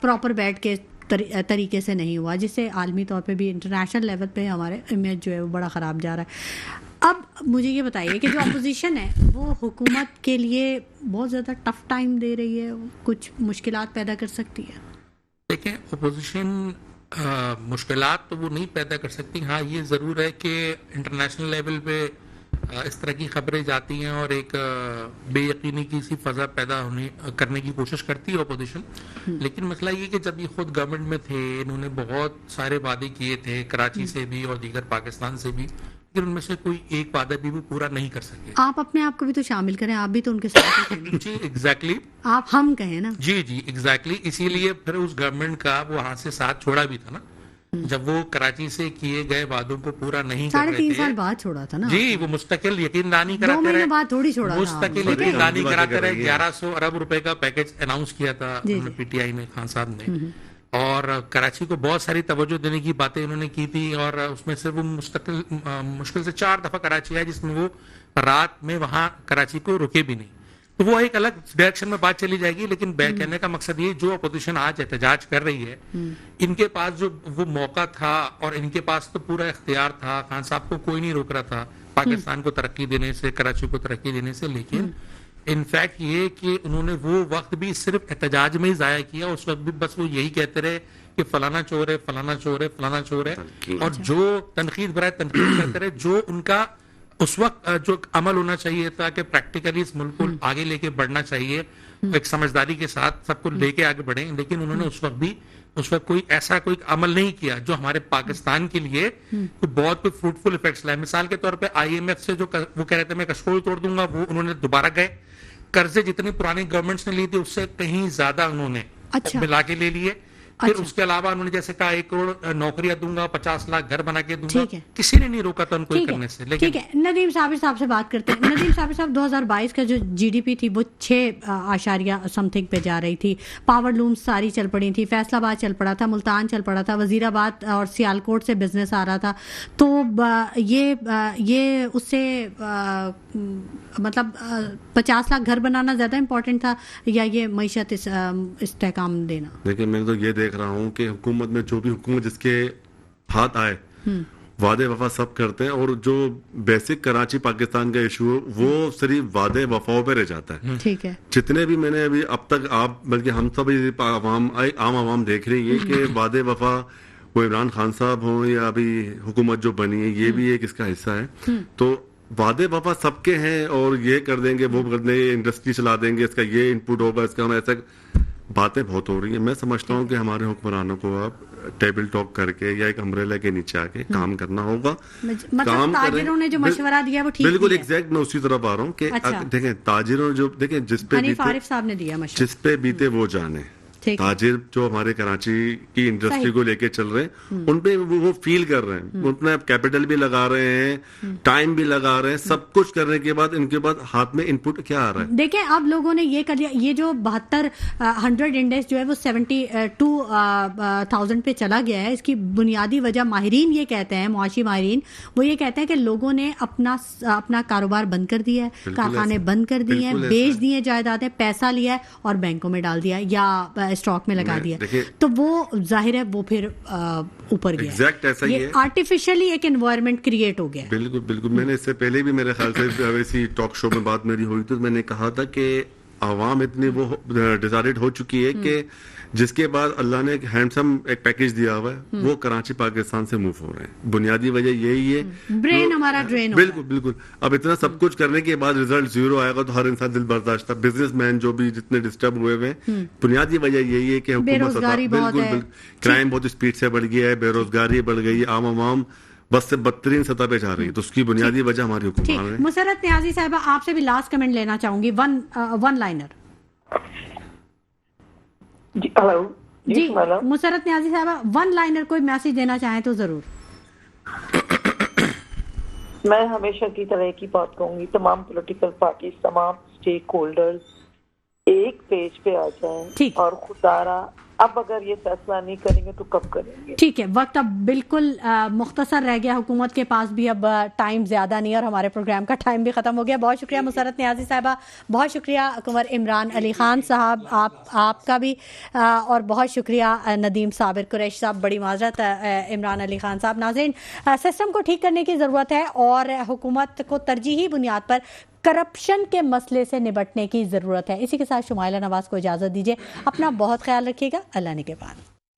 پراپر بیٹھ کے طریقے سے نہیں ہوا, جس سے عالمی طور پہ بھی انٹرنیشنل لیول پہ ہمارے امیج جو ہے وہ بڑا خراب جا رہا ہے. اب مجھے یہ بتائیے کہ جو اپوزیشن ہے وہ حکومت کے لیے بہت زیادہ ٹف ٹائم دے رہی ہے, کچھ مشکلات پیدا کر سکتی ہے. دیکھیں اپوزیشن مشکلات تو وہ نہیں پیدا کر سکتی. ہاں یہ ضرور ہے کہ انٹرنیشنل لیول پہ اس طرح کی خبریں جاتی ہیں اور ایک بے یقینی کی سی فضا پیدا کرنے کی کوشش کرتی ہے اپوزیشن. لیکن مسئلہ یہ کہ جب یہ خود گورنمنٹ میں تھے, انہوں نے بہت سارے وعدے کیے تھے کراچی سے بھی اور دیگر پاکستان سے بھی, لیکن ان میں سے کوئی ایک وعدہ بھی وہ پورا نہیں کر سکے. آپ اپنے آپ کو بھی تو شامل کریں, آپ بھی تو ان کے ساتھ ہیں. جی ایگزیکٹلی, آپ ہم کہیں نا. جی ایگزیکٹلی, اسی لیے پھر اس گورنمنٹ کا وہ وہاں سے ساتھ چھوڑا بھی تھا نا, جب وہ کراچی سے کیے گئے وعدوں کو پورا نہیں کر رہے تھے. 3.5 سال بعد چھوڑا تھا نا. جی وہ مستقل یقین دانی کراتے رہے, 2 مہینے بعد تھوڑی چھوڑا, مستقل یقین دانی کراتے رہے. 1100 ارب روپے کا پیکج اناؤنس کیا تھا پی ٹی آئی نے, خان صاحب نے, اور کراچی کو بہت ساری توجہ دینے کی باتیں انہوں نے کی تھی. اور اس میں سے وہ مشکل سے 4 دفعہ کراچی آئے, جس میں وہ رات میں وہاں کراچی کو رکے بھی نہیں. تو وہ ایک الگ ڈائریکشن میں بات چلی جائے گی. لیکن کہنے کا مقصد یہ جو اپوزیشن آج احتجاج کر رہی ہے, ان کے پاس جو وہ موقع تھا اور ان کے پاس تو پورا اختیار تھا, خان صاحب کو کوئی نہیں روک رہا تھا پاکستان کو ترقی دینے سے, کراچی کو ترقی دینے سے. لیکن انفیکٹ یہ کہ انہوں نے وہ وقت بھی صرف احتجاج میں ہی ضائع کیا. اس وقت بھی بس وہ یہی کہتے رہے کہ فلانا چور ہے, فلانا چور ہے, فلانا چور ہے, اور جو تنقید برائے تنقید کرتے رہے. جو ان کا اس وقت جو عمل ہونا چاہیے تھا کہ پریکٹیکلی اس ملک کو آگے لے کے بڑھنا چاہیے, ایک سمجھداری کے ساتھ سب کو لے کے آگے بڑھیں, لیکن انہوں نے اس وقت کوئی ایسا کوئی عمل نہیں کیا جو ہمارے پاکستان کے لیے بہت کوئی فروٹفل ایفیکٹس لائے. مثال کے طور پہ آئی ایم ایف سے جو وہ کہہ رہے تھے میں کشکول توڑ دوں گا, وہ انہوں نے دوبارہ گئے. قرضے جتنی پرانی گورنمنٹس نے لی تھی اس سے کہیں زیادہ انہوں نے ملا کے لے لیے. پھر اس کے علاوہ انہوں نے جیسے کہا 1 کروڑ نوکریاں دوں گا, 50 لاکھ گھر بنا کے دوں گا, کسی نے نہیں روکا تھا ان کو کرنے سے. لیکن ٹھیک ہے, ندیم صابر صاحب سے بات کرتے ہیں. ندیم صابر صاحب 2022 کا جو جی ڈی پی تھی وہ 6.something پہ جا رہی تھی. پاور لومز ساری چل پڑی تھی, فیصل آباد چل پڑا تھا, ملتان چل پڑا تھا, وزیر آباد اور سیالکوٹ سے بزنس آ رہا تھا. تو یہ اس سے مطلب 50 لاکھ گھر بنانا زیادہ امپورٹنٹ تھا یا یہ معیشت استحکام دینا؟ دیکھیں میں تو یہ دیکھ رہا ہوں کہ حکومت میں جو بھی حکومت جس کے ہاتھ آئے وعدے وفا سب کرتے ہیں, اور جو بیسک کراچی پاکستان کا ایشو وہ صرف وعدے وفاؤں پہ رہ جاتا ہے. ٹھیک ہے, جتنے بھی میں نے ابھی اب تک آپ بلکہ ہم سب عام عوام دیکھ رہی ہے کہ وعدے وفا وہ عمران خان صاحب ہوں یا ابھی حکومت جو بنی ہے یہ بھی ایک اس کا حصہ ہے. تو وعدے وفا سب کے ہیں, اور یہ کر دیں گے, وہ کر دیں گے, انڈسٹری چلا دیں گے, اس کا یہ ان پٹ ہوگا, اس کا ایسا باتیں بہت ہو رہی ہیں. میں سمجھتا ہوں کہ ہمارے حکمرانوں کو اب ٹیبل ٹاک کر کے یا ایک امبریلا کے نیچے آ کے کام کرنا ہوگا. مطلب تاجروں نے جو مشورہ دیا وہ ٹھیک بالکل ایگزیکٹ, میں اسی طرف آ رہا ہوں کہ دیکھیں تاجروں جو دیکھیں جس پہ عارف صاحب نے دیا مشورہ, جس پہ بیتے وہ جانے. تاجر جو ہمارے کراچی کی انڈسٹری کو لے کے چل رہے ہیں ان پہ وہ فیل کر رہے ہیں, ان میں کیپٹل بھی لگا رہے ہیں, ٹائم بھی لگا رہے ہیں, سب کچھ کرنے کے بعد ان کے بعد ہاتھ میں ان پٹ کیا آ رہا ہے. دیکھیں اب لوگوں نے یہ کر لیا, یہ جو 100 انڈیکس جو ہے وہ 72,000 پہ چلا گیا ہے. اس کی بنیادی وجہ ماہرین یہ کہتے ہیں, معاشی ماہرین وہ یہ کہتے ہیں کہ لوگوں نے اپنا کاروبار بند کر دیا ہے, کارخانے بند کر دیے ہیں, بیچ دیے جائیدادیں, پیسہ لیا ہے اور بینکوں میں ڈال دیا یا اسٹاک میں لگا دیا. تو وہ ظاہر ہے وہ پھر اوپر گیا, یہ آرٹیفیشلی ایک انوائرمنٹ کریٹ ہو گیا. بالکل بالکل. میں نے اس سے پہلے بھی میرے خیال سے ایسی ٹاک شو میں بات میری ہوئی تھی, میں نے کہا تھا کہ عوام اتنی وہ ڈیزائڈ ہو چکی ہے کہ جس کے بعد اللہ نے ایک ہینڈسم ایک پیکیج دیا ہوا ہے, وہ کراچی پاکستان سے موو ہو رہے ہیں. بنیادی وجہ یہی ہے, برین ہمارا ڈرین. بالکل بالکل. اب اتنا سب کچھ کرنے کے بعد ریزلٹ زیرو آئے گا تو ہر انسان دل برداشت تھا. بزنس مین جو بھی جتنے ڈسٹرب ہوئے ہوئے ہیں, بنیادی وجہ یہی ہے کہ حکومت بالکل کرائم بہت اسپیڈ سے بڑھ گیا ہے, بے روزگاری بڑھ گئی ہے, عوام بس سے بدترین سطح پہ جا رہی ہے. تو اس کی بنیادی وجہ ہماری حکومت ہے. مسرت نیازی صاحبہ آپ سے بھی لاسٹ کمنٹ لینا چاہوں گی, ون لائنر. جی ہلو. جی مسرت نیازی صاحبہ ون لائنر کوئی میسج دینا چاہیں تو ضرور. میں ہمیشہ کی طرح ایک ہی بات کہوں گی, تمام پولیٹیکل پارٹیز, تمام اسٹیک ہولڈرز ایک پیج پہ آ جائیں, اور خدارا اب اگر یہ فیصلہ نہیں کریں گے تو کب کریں گے. ٹھیک ہے, وقت اب بالکل مختصر رہ گیا, حکومت کے پاس بھی اب ٹائم زیادہ نہیں, اور ہمارے پروگرام کا ٹائم بھی ختم ہو گیا. بہت شکریہ مسرت نیازی صاحبہ, بہت شکریہ کنور عمران علی خان صاحب آپ کا بھی, اور بہت شکریہ ندیم صابر قریشی صاحب. بڑی معذرت عمران علی خان صاحب. ناظرین, سسٹم کو ٹھیک کرنے کی ضرورت ہے اور حکومت کو ترجیحی بنیاد پر کرپشن کے مسئلے سے نبٹنے کی ضرورت ہے. اسی کے ساتھ شمائلہ نواز کو اجازت دیجیے. اپنا بہت خیال رکھیے گا. اللہ نگہبان.